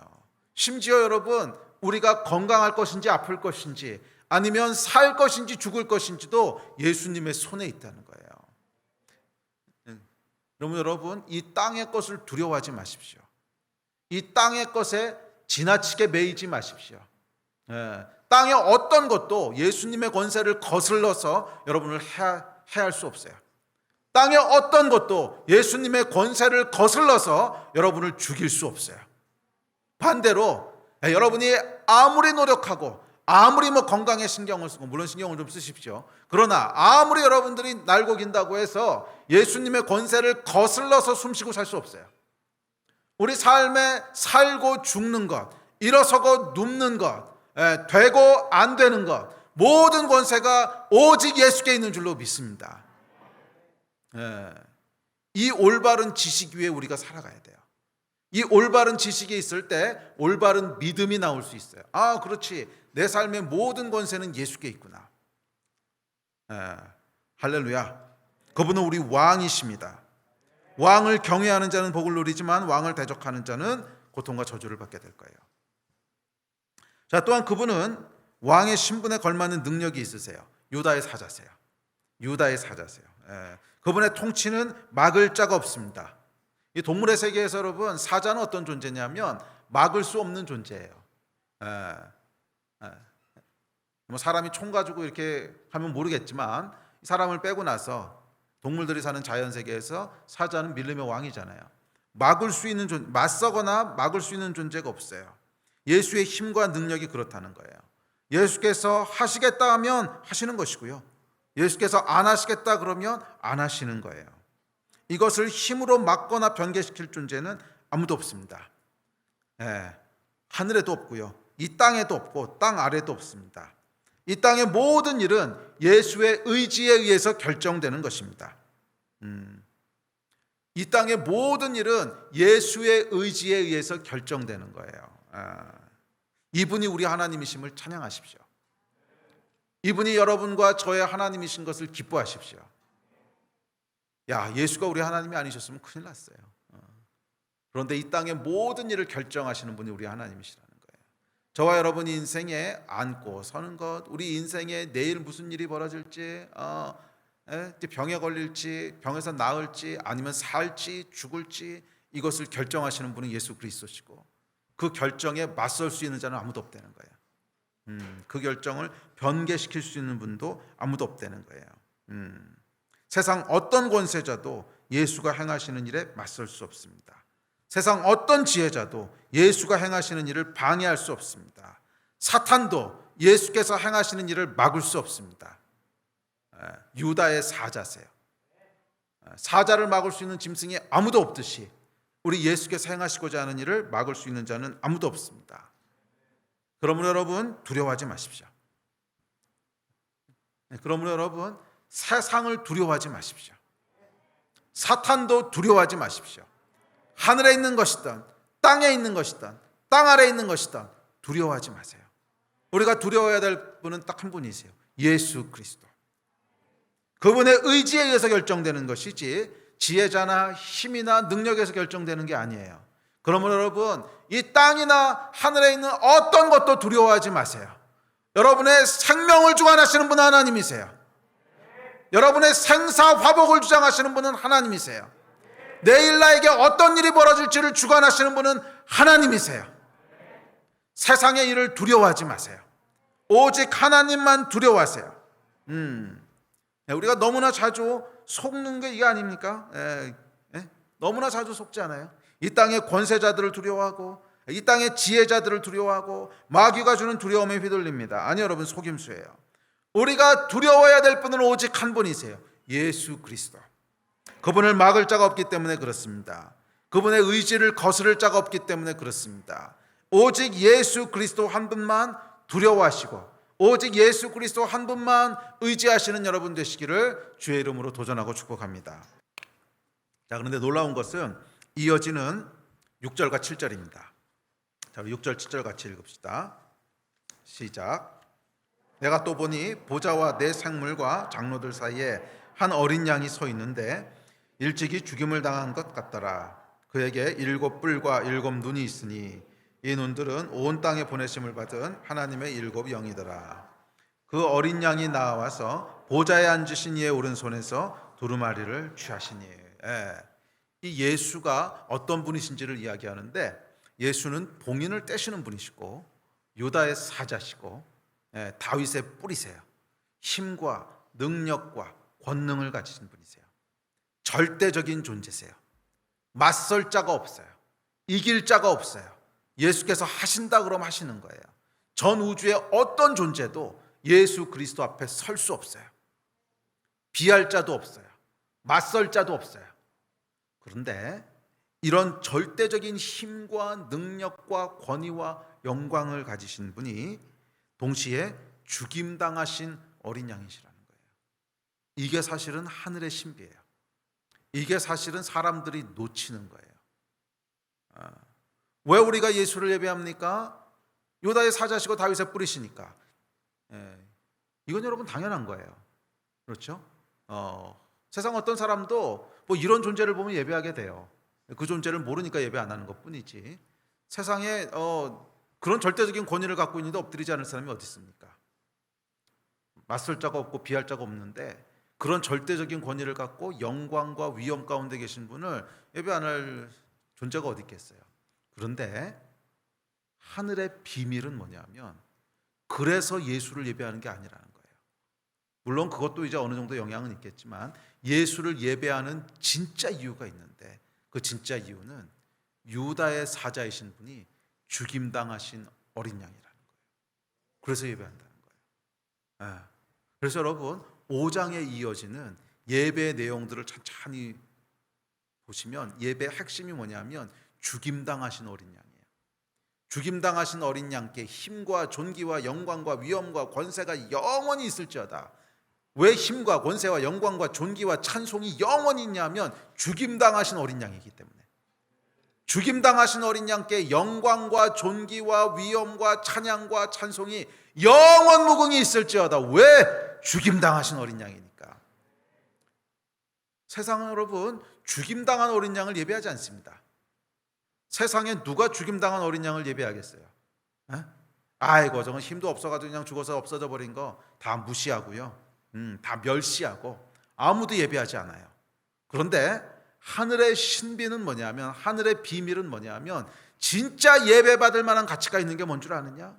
심지어 여러분, 우리가 건강할 것인지 아플 것인지 아니면 살 것인지 죽을 것인지도 예수님의 손에 있다는 거예요. 여러분, 이 땅의 것을 두려워하지 마십시오. 이 땅의 것에 지나치게 매이지 마십시오. 땅의 어떤 것도 예수님의 권세를 거슬러서 여러분을 해할 수 없어요. 땅의 어떤 것도 예수님의 권세를 거슬러서 여러분을 죽일 수 없어요. 반대로 여러분이 아무리 노력하고 아무리 건강에 신경을 쓰고, 물론 신경을 좀 쓰십시오. 그러나 아무리 여러분들이 날고 긴다고 해서 예수님의 권세를 거슬러서 숨쉬고 살 수 없어요. 우리 삶에 살고 죽는 것, 일어서고 눕는 것, 되고 안 되는 것, 모든 권세가 오직 예수께 있는 줄로 믿습니다. 이 올바른 지식 위에 우리가 살아가야 돼요. 이 올바른 지식이 있을 때 올바른 믿음이 나올 수 있어요. 아, 그렇지, 내 삶의 모든 권세는 예수께 있구나. 할렐루야. 그분은 우리 왕이십니다. 왕을 경외하는 자는 복을 누리지만 왕을 대적하는 자는 고통과 저주를 받게 될 거예요. 자, 또한 그분은 왕의 신분에 걸맞는 능력이 있으세요. 유다의 사자세요. 유다의 사자세요. 그분의 통치는 막을 자가 없습니다. 이 동물의 세계에서 여러분, 사자는 어떤 존재냐면 막을 수 없는 존재예요. 뭐 사람이 총 가지고 이렇게 하면 모르겠지만 사람을 빼고 나서 동물들이 사는 자연 세계에서 사자는 밀림의 왕이잖아요. 막을 수 있는 맞서거나 막을 수 있는 존재가 없어요. 예수의 힘과 능력이 그렇다는 거예요. 예수께서 하시겠다 하면 하시는 것이고요. 예수께서 안 하시겠다 그러면 안 하시는 거예요. 이것을 힘으로 막거나 변개시킬 존재는 아무도 없습니다. 하늘에도 없고요. 이 땅에도 없고 땅 아래도 없습니다. 이 땅의 모든 일은 예수의 의지에 의해서 결정되는 것입니다. 이 땅의 모든 일은 예수의 의지에 의해서 결정되는 거예요. 이분이 우리 하나님이심을 찬양하십시오. 이분이 여러분과 저의 하나님이신 것을 기뻐하십시오. 야, 예수가 우리 하나님이 아니셨으면 큰일 났어요. 그런데 이 땅의 모든 일을 결정하시는 분이 우리 하나님이시라는 거예요. 저와 여러분이 인생에 앉고 서는 것, 우리 인생에 내일 무슨 일이 벌어질지, 병에 걸릴지, 병에서 나을지, 아니면 살지, 죽을지, 이것을 결정하시는 분은 예수 그리스도시고, 그 결정에 맞설 수 있는 자는 아무도 없다는 거예요. 그 결정을 변개시킬 수 있는 분도 아무도 없다는 거예요. 세상 어떤 권세자도 예수가 행하시는 일에 맞설 수 없습니다. 세상 어떤 지혜자도 예수가 행하시는 일을 방해할 수 없습니다. 사탄도 예수께서 행하시는 일을 막을 수 없습니다. 유다의 사자세요. 사자를 막을 수 있는 짐승이 아무도 없듯이 우리 예수께서 행하시고자 하는 일을 막을 수 있는 자는 아무도 없습니다. 그러므로 여러분, 두려워하지 마십시오. 그러므로 여러분, 세상을 두려워하지 마십시오. 사탄도 두려워하지 마십시오. 하늘에 있는 것이든 땅에 있는 것이든 땅 아래에 있는 것이든 두려워하지 마세요. 우리가 두려워해야 될 분은 딱 한 분이세요. 예수 그리스도. 그분의 의지에 의해서 결정되는 것이지 지혜자나 힘이나 능력에서 결정되는 게 아니에요. 그러므로 여러분, 이 땅이나 하늘에 있는 어떤 것도 두려워하지 마세요. 여러분의 생명을 주관하시는 분은 하나님이세요. 여러분의 생사 화복을 주장하시는 분은 하나님이세요. 내일 나에게 어떤 일이 벌어질지를 주관하시는 분은 하나님이세요. 세상의 일을 두려워하지 마세요. 오직 하나님만 두려워하세요. 우리가 너무나 자주 속는 게 이게 아닙니까? 너무나 자주 속지 않아요? 이 땅의 권세자들을 두려워하고 이 땅의 지혜자들을 두려워하고 마귀가 주는 두려움에 휘둘립니다. 아니, 여러분, 속임수예요. 우리가 두려워해야 될 분은 오직 한 분이세요. 예수 그리스도. 그분을 막을 자가 없기 때문에 그렇습니다. 그분의 의지를 거스를 자가 없기 때문에 그렇습니다. 오직 예수 그리스도 한 분만 두려워하시고 오직 예수 그리스도 한 분만 의지하시는 여러분 되시기를 주의 이름으로 도전하고 축복합니다. 자, 그런데 놀라운 것은 이어지는 6절과 7절입니다. 자, 6절 7절 같이 읽읍시다. 시작. 내가 또 보니 보좌와 내 생물과 장로들 사이에 한 어린 양이 서 있는데 일찍이 죽임을 당한 것 같더라. 그에게 7 뿔과 7 눈이 있으니 이 눈들은 온 땅에 보내심을 받은 하나님의 7 영이더라. 그 어린 양이 나와서 보좌에 앉으신 이의 오른손에서 두루마리를 취하시니. 이 예수가 어떤 분이신지를 이야기하는데, 예수는 봉인을 떼시는 분이시고 유다의 사자시고 다윗의 뿌리세요. 힘과 능력과 권능을 가지신 분이세요. 절대적인 존재세요. 맞설 자가 없어요. 이길 자가 없어요. 예수께서 하신다 그러면 하시는 거예요. 전 우주의 어떤 존재도 예수 그리스도 앞에 설 수 없어요. 비할 자도 없어요. 맞설 자도 없어요. 그런데 이런 절대적인 힘과 능력과 권위와 영광을 가지신 분이 동시에 죽임당하신 어린 양이시라는 거예요. 이게 사실은 하늘의 신비예요. 이게 사실은 사람들이 놓치는 거예요. 왜 우리가 예수를 예배합니까? 유다의 사자시고 다윗의 뿌리시니까. 이건 여러분 당연한 거예요. 그렇죠? 세상 어떤 사람도 뭐 이런 존재를 보면 예배하게 돼요. 그 존재를 모르니까 예배 안 하는 것뿐이지. 세상에 그런 절대적인 권위를 갖고 있는데 엎드리지 않을 사람이 어디 있습니까? 맞설 자가 없고 비할 자가 없는데 그런 절대적인 권위를 갖고 영광과 위엄 가운데 계신 분을 예배 안 할 존재가 어디 있겠어요? 그런데 하늘의 비밀은 뭐냐면 그래서 예수를 예배하는 게 아니라는 거예요. 물론 그것도 이제 어느 정도 영향은 있겠지만 예수를 예배하는 진짜 이유가 있는데 그 진짜 이유는 유다의 사자이신 분이 죽임당하신 어린 양이라는 거예요. 그래서 예배한다는 거예요. 그래서 여러분 5장에 이어지는 예배의 내용들을 천천히 보시면 예배의 핵심이 뭐냐면 죽임당하신 어린 양이에요. 죽임당하신 어린 양께 힘과 존귀와 영광과 위엄과 권세가 영원히 있을지어다. 왜 힘과 권세와 영광과 존귀와 찬송이 영원히 있냐면 죽임당하신 어린 양이기 때문에. 죽임당하신 어린 양께 영광과 존귀와 위엄과 찬양과 찬송이 영원 무궁히 있을지어다. 왜? 죽임당하신 어린 양이니까. 세상은 여러분 죽임당한 어린 양을 예배하지 않습니다. 세상에 누가 죽임당한 어린 양을 예배하겠어요? 아이고 저건 힘도 없어가지고 그냥 죽어서 없어져 버린 거 다 무시하고요. 다 멸시하고 아무도 예배하지 않아요. 그런데 하늘의 신비는 뭐냐면 하늘의 비밀은 뭐냐면 진짜 예배받을 만한 가치가 있는 게 뭔 줄 아느냐?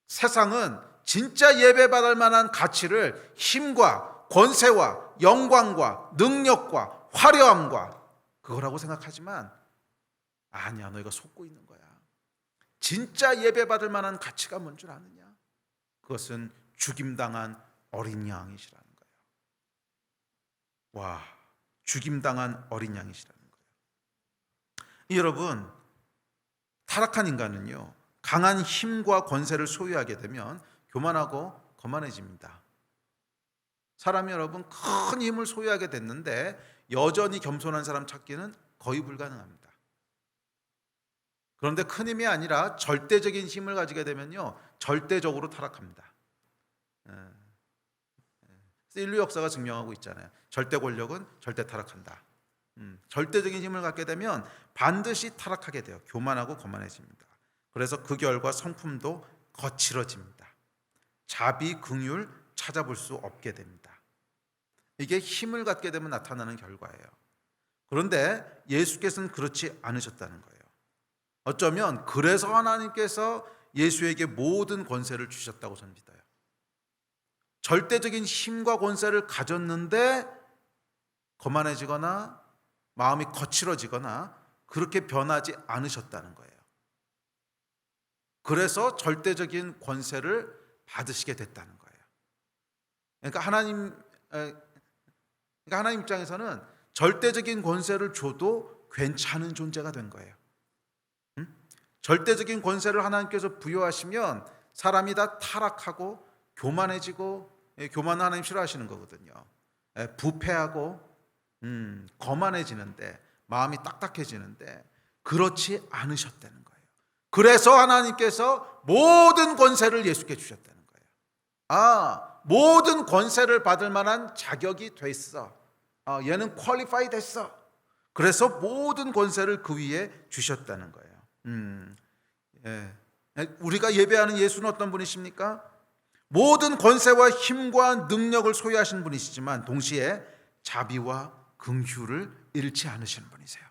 세상은 진짜 예배받을 만한 가치를 힘과 권세와 영광과 능력과 화려함과 그거라고 생각하지만 아니야, 너희가 속고 있는 거야. 진짜 예배받을 만한 가치가 뭔 줄 아느냐? 그것은 죽임당한 어린 양이시라는 거예요. 와, 죽임당한 어린 양이시라는 거예요. 여러분, 타락한 인간은요 강한 힘과 권세를 소유하게 되면 교만하고 거만해집니다. 사람이 여러분 큰 힘을 소유하게 됐는데 여전히 겸손한 사람 찾기는 거의 불가능합니다. 그런데 큰 힘이 아니라 절대적인 힘을 가지게 되면요, 절대적으로 타락합니다. 인류 역사가 증명하고 있잖아요. 절대 권력은 절대 타락한다. 절대적인 힘을 갖게 되면 반드시 타락하게 돼요. 교만하고 거만해집니다. 그래서 그 결과 성품도 거칠어집니다. 자비, 긍휼 찾아볼 수 없게 됩니다. 이게 힘을 갖게 되면 나타나는 결과예요. 그런데 예수께서는 그렇지 않으셨다는 거예요. 어쩌면 그래서 하나님께서 예수에게 모든 권세를 주셨다고 저는 믿어요. 절대적인 힘과 권세를 가졌는데 거만해지거나 마음이 거칠어지거나 그렇게 변하지 않으셨다는 거예요. 그래서 절대적인 권세를 받으시게 됐다는 거예요. 그러니까 하나님 입장에서는 절대적인 권세를 줘도 괜찮은 존재가 된 거예요. 절대적인 권세를 하나님께서 부여하시면 사람이 다 타락하고 교만해지고, 교만은 하나님 싫어하시는 거거든요. 부패하고 거만해지는데, 마음이 딱딱해지는데 그렇지 않으셨다는 거예요. 그래서 하나님께서 모든 권세를 예수께 주셨다는 거예요. 모든 권세를 받을 만한 자격이 됐어. 얘는 퀄리파이 됐어. 그래서 모든 권세를 그 위에 주셨다는 거예요. 우리가 예배하는 예수는 어떤 분이십니까? 모든 권세와 힘과 능력을 소유하신 분이시지만 동시에 자비와 긍휼을 잃지 않으시는 분이세요.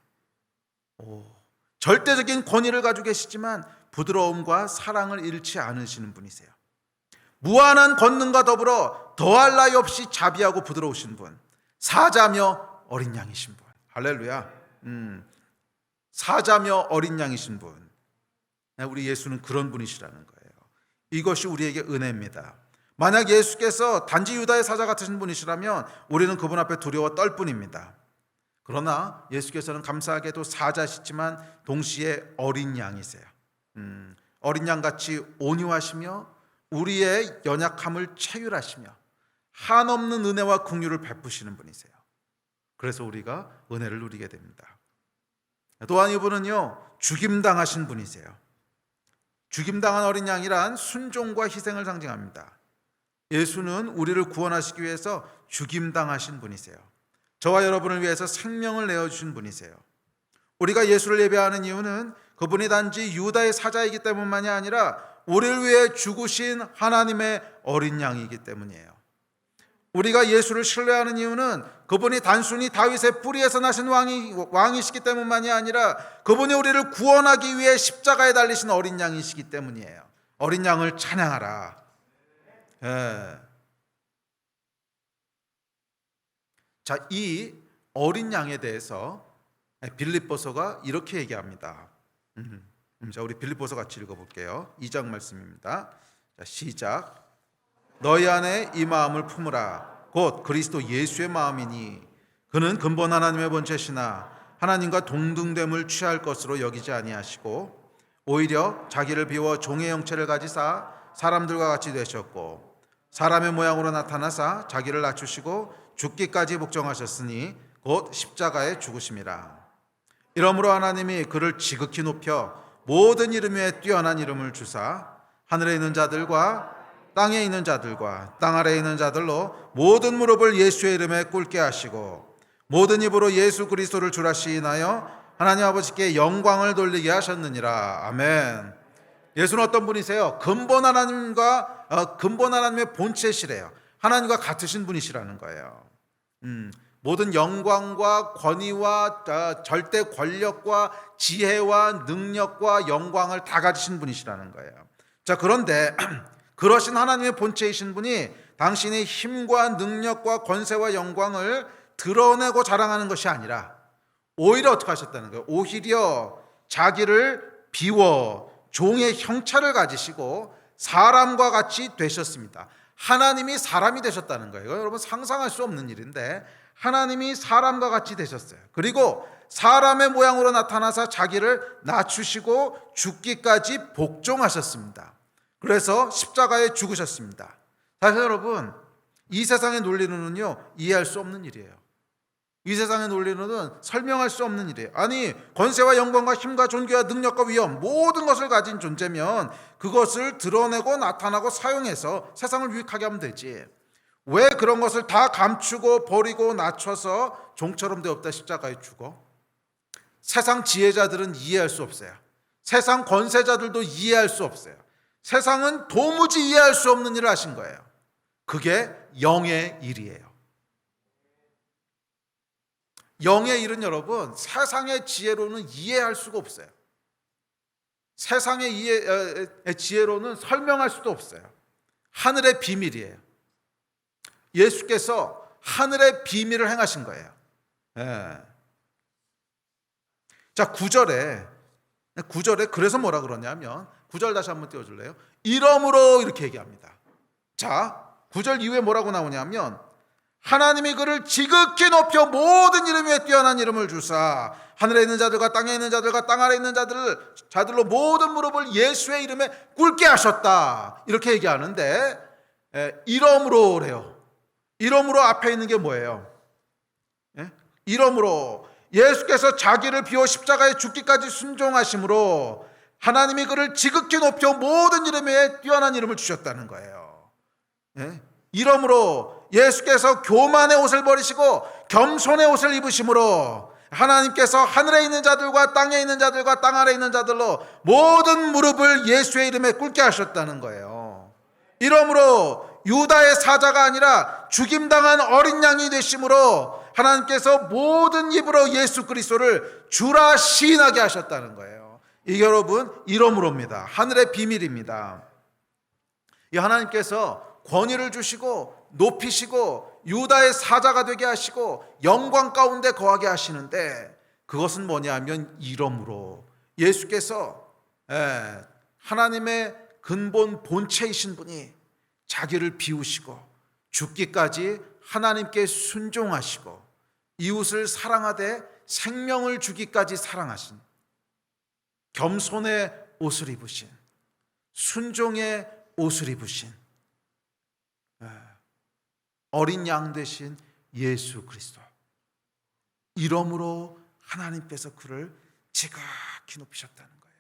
절대적인 권위를 가지고 계시지만 부드러움과 사랑을 잃지 않으시는 분이세요. 무한한 권능과 더불어 더할 나위 없이 자비하고 부드러우신 분, 사자며 어린 양이신 분. 할렐루야. 사자며 어린 양이신 분. 우리 예수는 그런 분이시라는 거예요. 이것이 우리에게 은혜입니다. 만약 예수께서 단지 유다의 사자 같으신 분이시라면 우리는 그분 앞에 두려워 떨 뿐입니다. 그러나 예수께서는 감사하게도 사자시지만 동시에 어린 양이세요. 어린 양같이 온유하시며 우리의 연약함을 체휼하시며 한없는 은혜와 긍휼을 베푸시는 분이세요. 그래서 우리가 은혜를 누리게 됩니다. 또한 이분은요, 죽임당하신 분이세요. 죽임당한 어린 양이란 순종과 희생을 상징합니다. 예수는 우리를 구원하시기 위해서 죽임당하신 분이세요. 저와 여러분을 위해서 생명을 내어주신 분이세요. 우리가 예수를 예배하는 이유는 그분이 단지 유다의 사자이기 때문만이 아니라 우리를 위해 죽으신 하나님의 어린 양이기 때문이에요. 우리가 예수를 신뢰하는 이유는 그분이 단순히 다윗의 뿌리에서 나신 왕이시기 때문만이 아니라 그분이 우리를 구원하기 위해 십자가에 달리신 어린 양이시기 때문이에요. 어린 양을 찬양하라. 자, 이 어린 양에 대해서 빌립보서가 이렇게 얘기합니다. 자, 우리 빌립보서 같이 읽어볼게요. 2장 말씀입니다. 자, 시작. 너희 안에 이 마음을 품으라. 곧 그리스도 예수의 마음이니 그는 근본 하나님의 본체시나 하나님과 동등됨을 취할 것으로 여기지 아니하시고 오히려 자기를 비워 종의 형체를 가지사 사람들과 같이 되셨고 사람의 모양으로 나타나사 자기를 낮추시고 죽기까지 복종하셨으니 곧 십자가에 죽으심이라. 이러므로 하나님이 그를 지극히 높여 모든 이름 위에 뛰어난 이름을 주사 하늘에 있는 자들과 땅에 있는 자들과 땅 아래에 있는 자들로 모든 무릎을 예수의 이름에 꿇게 하시고 모든 입으로 예수 그리스도를 주라 시인하여 하나님 아버지께 영광을 돌리게 하셨느니라. 아멘. 예수는 어떤 분이세요? 근본 하나님의 본체시래요. 하나님과 같으신 분이시라는 거예요. 모든 영광과 권위와 절대 권력과 지혜와 능력과 영광을 다 가지신 분이시라는 거예요. 자, 그런데 그러신 하나님의 본체이신 분이 당신의 힘과 능력과 권세와 영광을 드러내고 자랑하는 것이 아니라 오히려 어떻게 하셨다는 거예요? 오히려 자기를 비워 종의 형체를 가지시고 사람과 같이 되셨습니다. 하나님이 사람이 되셨다는 거예요. 여러분 상상할 수 없는 일인데 하나님이 사람과 같이 되셨어요. 그리고 사람의 모양으로 나타나서 자기를 낮추시고 죽기까지 복종하셨습니다. 그래서 십자가에 죽으셨습니다. 사실 여러분 이 세상의 논리로는요 이해할 수 없는 일이에요. 이 세상의 논리로는 설명할 수 없는 일이에요. 아니, 권세와 영광과 힘과 존귀와 능력과 위엄 모든 것을 가진 존재면 그것을 드러내고 나타나고 사용해서 세상을 유익하게 하면 되지. 왜 그런 것을 다 감추고 버리고 낮춰서 종처럼 되었다 십자가에 죽어? 세상 지혜자들은 이해할 수 없어요. 세상 권세자들도 이해할 수 없어요. 세상은 도무지 이해할 수 없는 일을 하신 거예요. 그게 영의 일이에요. 영의 일은 여러분 세상의 지혜로는 이해할 수가 없어요. 세상의 지혜로는 설명할 수도 없어요. 하늘의 비밀이에요. 예수께서 하늘의 비밀을 행하신 거예요. 예. 자, 9절에 그래서 뭐라 그러냐면 9절 다시 한번 띄워줄래요? 이러므로 이렇게 얘기합니다. 자, 9절 이후에 뭐라고 나오냐면 하나님이 그를 지극히 높여 모든 이름 위에 뛰어난 이름을 주사 하늘에 있는 자들과 땅에 있는 자들과 땅 아래 있는 자들로 모든 무릎을 예수의 이름에 꿇게 하셨다. 이렇게 얘기하는데 이러므로래요. 이러므로 앞에 있는 게 뭐예요? 이러므로 예수께서 자기를 비워 십자가에 죽기까지 순종하심으로 하나님이 그를 지극히 높여 모든 이름 위에 뛰어난 이름을 주셨다는 거예요. 이러므로 예수께서 교만의 옷을 버리시고 겸손의 옷을 입으심으로 하나님께서 하늘에 있는 자들과 땅에 있는 자들과 땅 아래 있는 자들로 모든 무릎을 예수의 이름에 꿇게 하셨다는 거예요. 이러므로 유다의 사자가 아니라 죽임당한 어린 양이 되심으로 하나님께서 모든 입으로 예수 그리스도를 주라 시인하게 하셨다는 거예요. 이게 여러분 이러므로입니다. 하늘의 비밀입니다. 이 하나님께서 권위를 주시고 높이시고 유다의 사자가 되게 하시고 영광 가운데 거하게 하시는데 그것은 뭐냐면 이러므로 예수께서 하나님의 근본 본체이신 분이 자기를 비우시고 죽기까지 하나님께 순종하시고 이웃을 사랑하되 생명을 주기까지 사랑하신 겸손의 옷을 입으신 순종의 옷을 입으신 어린 양 되신 예수 그리스도. 이러므로 하나님께서 그를 지극히 높이셨다는 거예요.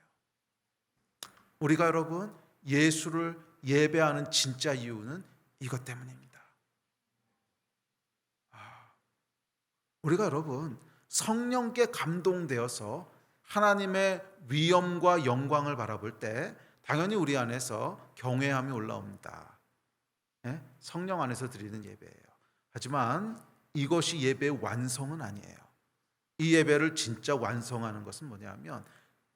우리가 여러분 예수를 예배하는 진짜 이유는 이것 때문입니다. 우리가 여러분 성령께 감동되어서 하나님의 위엄과 영광을 바라볼 때 당연히 우리 안에서 경외함이 올라옵니다. 성령 안에서 드리는 예배예요. 하지만 이것이 예배의 완성은 아니에요. 이 예배를 진짜 완성하는 것은 뭐냐면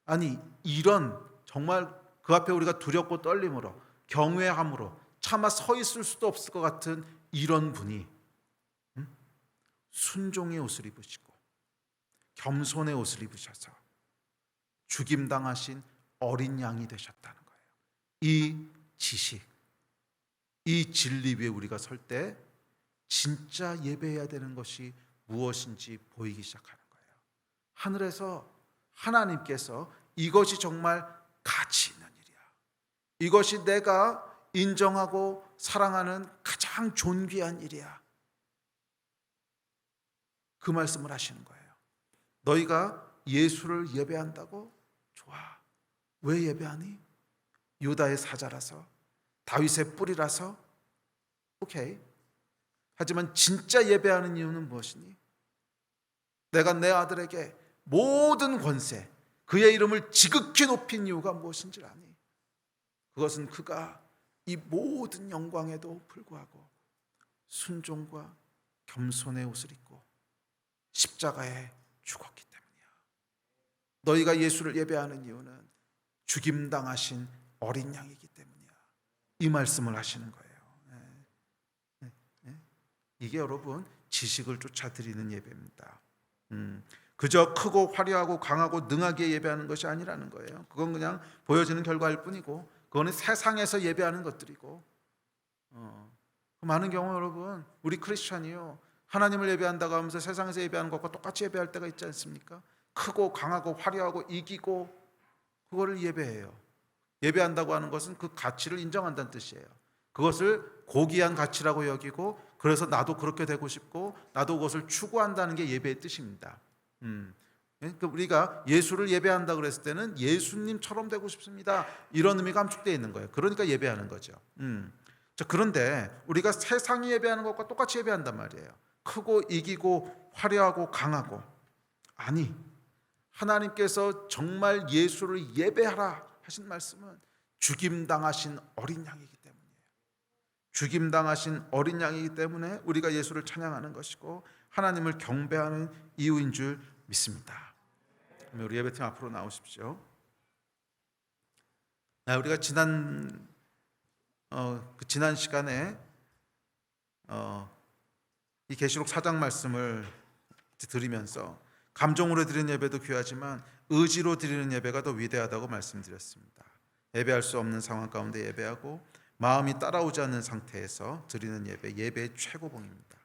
아니 이런 정말 그 앞에 우리가 두렵고 떨림으로 경외함으로 차마 서 있을 수도 없을 것 같은 이런 분이 순종의 옷을 입으시고 겸손의 옷을 입으셔서 죽임당하신 어린 양이 되셨다는 거예요. 이 지식, 이 진리 위에 우리가 설 때 진짜 예배해야 되는 것이 무엇인지 보이기 시작하는 거예요. 하늘에서 하나님께서 이것이 정말 가치 있는 일이야. 이것이 내가 인정하고 사랑하는 가장 존귀한 일이야. 그 말씀을 하시는 거예요. 너희가 예수를 예배한다고? 좋아. 왜 예배하니? 유다의 사자라서, 다윗의 뿌리라서? 오케이. 하지만 진짜 예배하는 이유는 무엇이니? 내가 내 아들에게 모든 권세, 그의 이름을 지극히 높인 이유가 무엇인지 아니? 그것은 그가 이 모든 영광에도 불구하고 순종과 겸손의 옷을 입고 십자가에 죽었기 때문이야. 너희가 예수를 예배하는 이유는 죽임당하신 어린 양이기 때문이야. 이 말씀을 하시는 거예요. 이게 여러분 지식을 쫓아 드리는 예배입니다. 그저 크고 화려하고 강하고 능하게 예배하는 것이 아니라는 거예요. 그건 그냥 보여지는 결과일 뿐이고 그거는 세상에서 예배하는 것들이고 많은 경우 여러분 우리 크리스찬이요 하나님을 예배한다고 하면서 세상에서 예배하는 것과 똑같이 예배할 때가 있지 않습니까? 크고 강하고 화려하고 이기고 그거를 예배해요. 예배한다고 하는 것은 그 가치를 인정한다는 뜻이에요. 그것을 고귀한 가치라고 여기고 그래서 나도 그렇게 되고 싶고 나도 그것을 추구한다는 게 예배의 뜻입니다. 그러니까 우리가 예수를 예배한다 그랬을 때는 예수님처럼 되고 싶습니다, 이런 의미가 함축되어 있는 거예요. 그러니까 예배하는 거죠. 자, 그런데 우리가 세상이 예배하는 것과 똑같이 예배한단 말이에요. 크고 이기고 화려하고 강하고. 아니, 하나님께서 정말 예수를 예배하라 하신 말씀은 죽임당하신 어린 양이기 때문이에요. 죽임당하신 어린 양이기 때문에 우리가 예수를 찬양하는 것이고 하나님을 경배하는 이유인 줄 믿습니다. 그러면 우리 예배팀 앞으로 나오십시오. 우리가 지난 시간에 이 계시록 4장 말씀을 들으면서 감정으로 드리는 예배도 귀하지만 의지로 드리는 예배가 더 위대하다고 말씀드렸습니다. 예배할 수 없는 상황 가운데 예배하고 마음이 따라오지 않는 상태에서 드리는 예배, 예배의 최고봉입니다.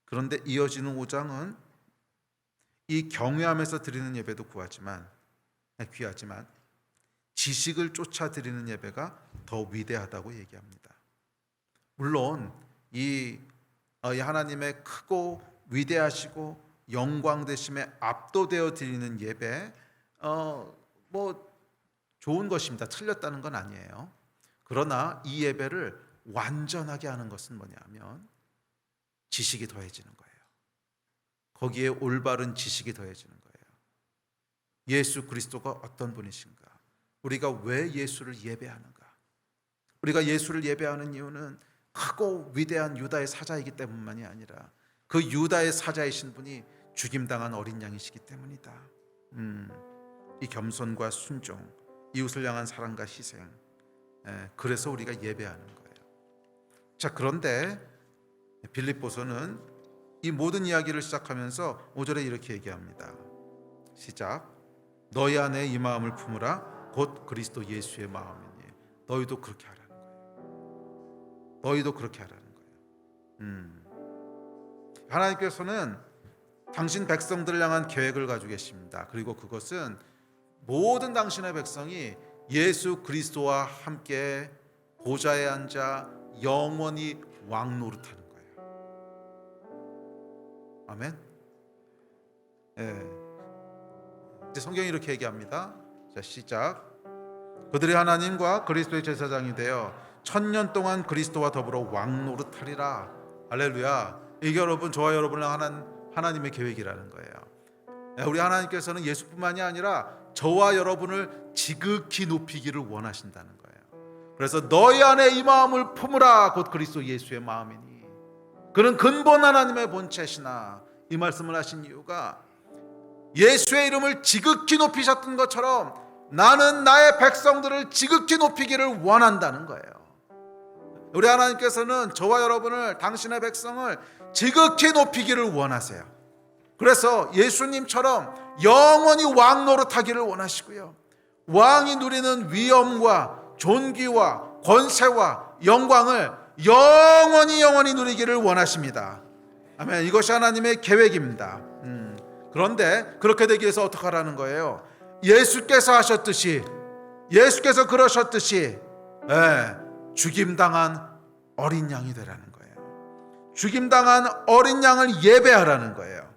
그런데 이어지는 5장은 이 경외함에서 드리는 예배도 귀하지만 지식을 쫓아 드리는 예배가 더 위대하다고 얘기합니다. 물론 이 하나님의 크고 위대하시고 영광되심에 압도되어 드리는 예배 좋은 것입니다. 틀렸다는 건 아니에요. 그러나 이 예배를 완전하게 하는 것은 뭐냐면 지식이 더해지는 거예요. 거기에 올바른 지식이 더해지는 거예요. 예수 그리스도가 어떤 분이신가? 우리가 왜 예수를 예배하는가? 우리가 예수를 예배하는 이유는 크고 위대한 유다의 사자이기 때문만이 아니라 그 유다의 사자이신 분이 죽임당한 어린 양이시기 때문이다. 이 겸손과 순종, 이웃을 향한 사랑과 희생, 그래서 우리가 예배하는 거예요. 자, 그런데 빌립보서는 이 모든 이야기를 시작하면서 5절에 이렇게 얘기합니다. 시작. 너희 안에 이 마음을 품으라 곧 그리스도 예수의 마음이니. 너희도 그렇게 하라는 거예요. 너희도 그렇게 하라는 거예요. 하나님께서는 당신 백성들을 향한 계획을 가지고 계십니다. 그리고 그것은 모든 당신의 백성이 예수 그리스도와 함께 보좌에 앉아 영원히 왕노릇하는 거예요. 아멘. 이제 성경이 이렇게 얘기합니다. 자, 시작. 그들이 하나님과 그리스도의 제사장이 되어 1000년 동안 그리스도와 더불어 왕노릇하리라. 할렐루야. 이게 여러분, 저와 여러분을 향한 하나님의 계획이라는 거예요. 우리 하나님께서는 예수뿐만이 아니라 저와 여러분을 지극히 높이기를 원하신다는 거예요. 그래서 너희 안에 이 마음을 품으라 곧 그리스도 예수의 마음이니. 그는 근본 하나님의 본체시나. 이 말씀을 하신 이유가 예수의 이름을 지극히 높이셨던 것처럼 나는 나의 백성들을 지극히 높이기를 원한다는 거예요. 우리 하나님께서는 저와 여러분을, 당신의 백성을 지극히 높이기를 원하세요. 그래서 예수님처럼 영원히 왕 노릇하기를 원하시고요, 왕이 누리는 위엄과 존귀와 권세와 영광을 영원히 누리기를 원하십니다. 아멘. 이것이 하나님의 계획입니다. 그런데 그렇게 되기 위해서 어떻게 하라는 거예요? 예수께서 하셨듯이, 예수께서 그러셨듯이 죽임당한 어린 양이 되라는 거예요. 죽임당한 어린 양을 예배하라는 거예요.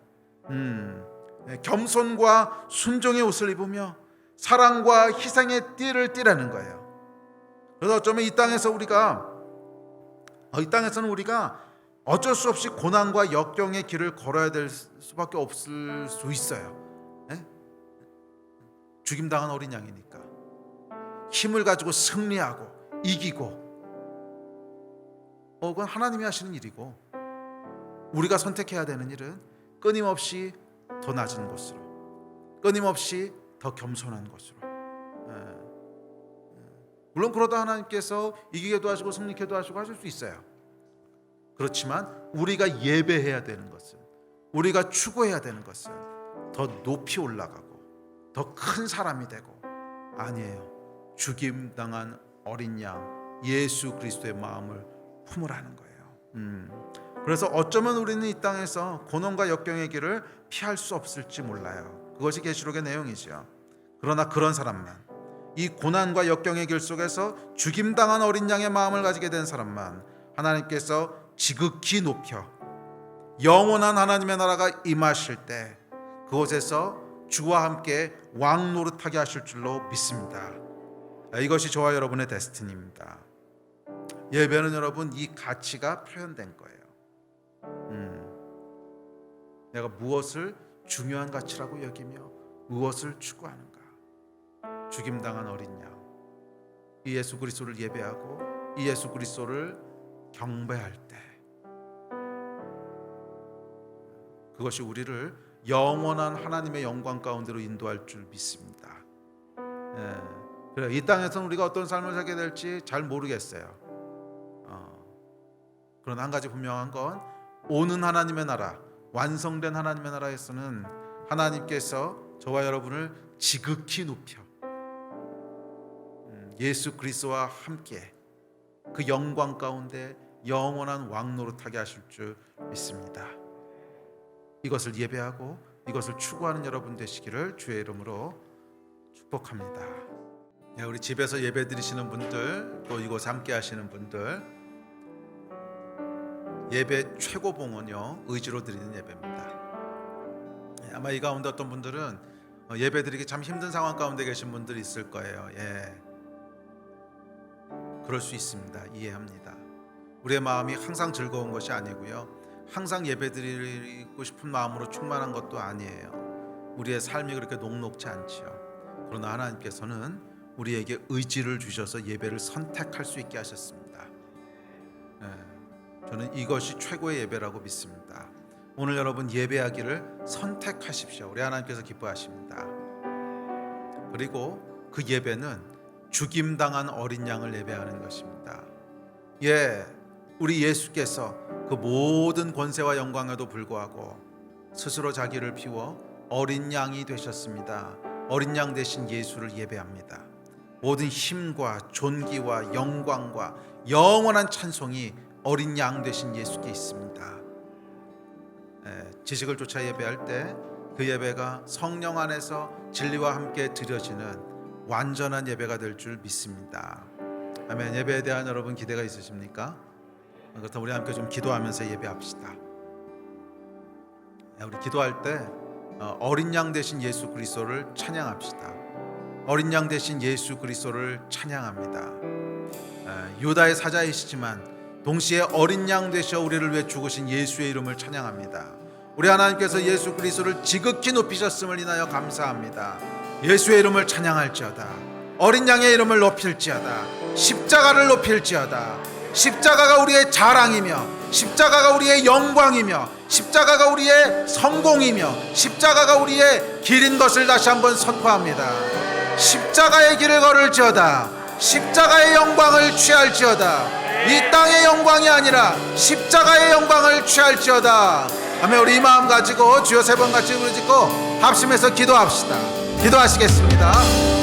겸손과 순종의 옷을 입으며 사랑과 희생의 띠를 띠라는 거예요. 그래서 어쩌면 이 땅에서는 우리가 어쩔 수 없이 고난과 역경의 길을 걸어야 될 수밖에 없을 수 있어요. 죽임당한 어린 양이니까 힘을 가지고 승리하고 이기고, 그건 하나님이 하시는 일이고, 우리가 선택해야 되는 일은 끊임없이 더 낮은 곳으로, 끊임없이 더 겸손한 곳으로. 물론 그러다 하나님께서 이기게도 하시고 승리케도 하시고 하실 수 있어요. 그렇지만 우리가 예배해야 되는 것은, 우리가 추구해야 되는 것은 더 높이 올라가고 더 큰 사람이 되고, 아니에요, 죽임당한 어린 양 예수 그리스도의 마음을 품으라는 거예요. 그래서 어쩌면 우리는 이 땅에서 고난과 역경의 길을 피할 수 없을지 몰라요. 그것이 계시록의 내용이죠. 그러나 그런 사람만, 이 고난과 역경의 길 속에서 죽임당한 어린 양의 마음을 가지게 된 사람만 하나님께서 지극히 높여 영원한 하나님의 나라가 임하실 때 그곳에서 주와 함께 왕 노릇하게 하실 줄로 믿습니다. 이것이 저와 여러분의 데스티니입니다. 예배는 여러분 이 가치가 표현된 거예요. 내가 무엇을 중요한 가치라고 여기며 무엇을 추구하는가. 죽임당한 어린 양, 이 예수 그리스도를 예배하고 이 예수 그리스도를 경배할 때 그것이 우리를 영원한 하나님의 영광 가운데로 인도할 줄 믿습니다. 그래, 이 땅에서는 우리가 어떤 삶을 살게 될지 잘 모르겠어요. 그러나 한 가지 분명한 건 오는 하나님의 나라, 완성된 하나님의 나라에서는 하나님께서 저와 여러분을 지극히 높여 예수 그리스도와 함께 그 영광 가운데 영원한 왕 노릇하게 하실 줄 믿습니다. 이것을 예배하고 이것을 추구하는 여러분 되시기를 주의 이름으로 축복합니다. 우리 집에서 예배 드리시는 분들, 또 이곳 함께 하시는 분들, 예배 최고봉은요 의지로 드리는 예배입니다. 아마 이 가운데 어떤 분들은 예배 드리기 참 힘든 상황 가운데 계신 분들이 있을 거예요. 그럴 수 있습니다. 이해합니다. 우리의 마음이 항상 즐거운 것이 아니고요, 항상 예배 드리고 싶은 마음으로 충만한 것도 아니에요. 우리의 삶이 그렇게 녹록지 않지요. 그러나 하나님께서는 우리에게 의지를 주셔서 예배를 선택할 수 있게 하셨습니다. 저는 이것이 최고의 예배라고 믿습니다. 오늘 여러분 예배하기를 선택하십시오. 우리 하나님께서 기뻐하십니다. 그리고 그 예배는 죽임당한 어린 양을 예배하는 것입니다. 우리 예수께서 그 모든 권세와 영광에도 불구하고 스스로 자기를 비워 어린 양이 되셨습니다. 어린 양 대신 예수를 예배합니다. 모든 힘과 존귀와 영광과 영원한 찬송이 어린 양 되신 예수께 있습니다. 지식을 쫓아 예배할 때 그 예배가 성령 안에서 진리와 함께 드려지는 완전한 예배가 될 줄 믿습니다. 아멘. 예배에 대한 여러분 기대가 있으십니까? 그렇다면 우리 함께 좀 기도하면서 예배합시다. 우리 기도할 때 어린 양 대신 예수 그리스도를 찬양합시다. 어린 양 대신 예수 그리스도를 찬양합니다. 유다의 사자이시지만 동시에 어린 양 되셔 우리를 위해 죽으신 예수의 이름을 찬양합니다. 우리 하나님께서 예수 그리스도를 지극히 높이셨음을 인하여 감사합니다. 예수의 이름을 찬양할지어다. 어린 양의 이름을 높일지어다. 십자가를 높일지어다. 십자가가 우리의 자랑이며, 십자가가 우리의 영광이며, 십자가가 우리의 성공이며, 십자가가 우리의 길인 것을 다시 한번 선포합니다. 십자가의 길을 걸을지어다. 십자가의 영광을 취할지어다. 이 땅의 영광이 아니라 십자가의 영광을 취할지어다. 아멘. 우리 이 마음 가지고 주여 세 번 같이 부르짖고 합심해서 기도합시다. 기도하시겠습니다.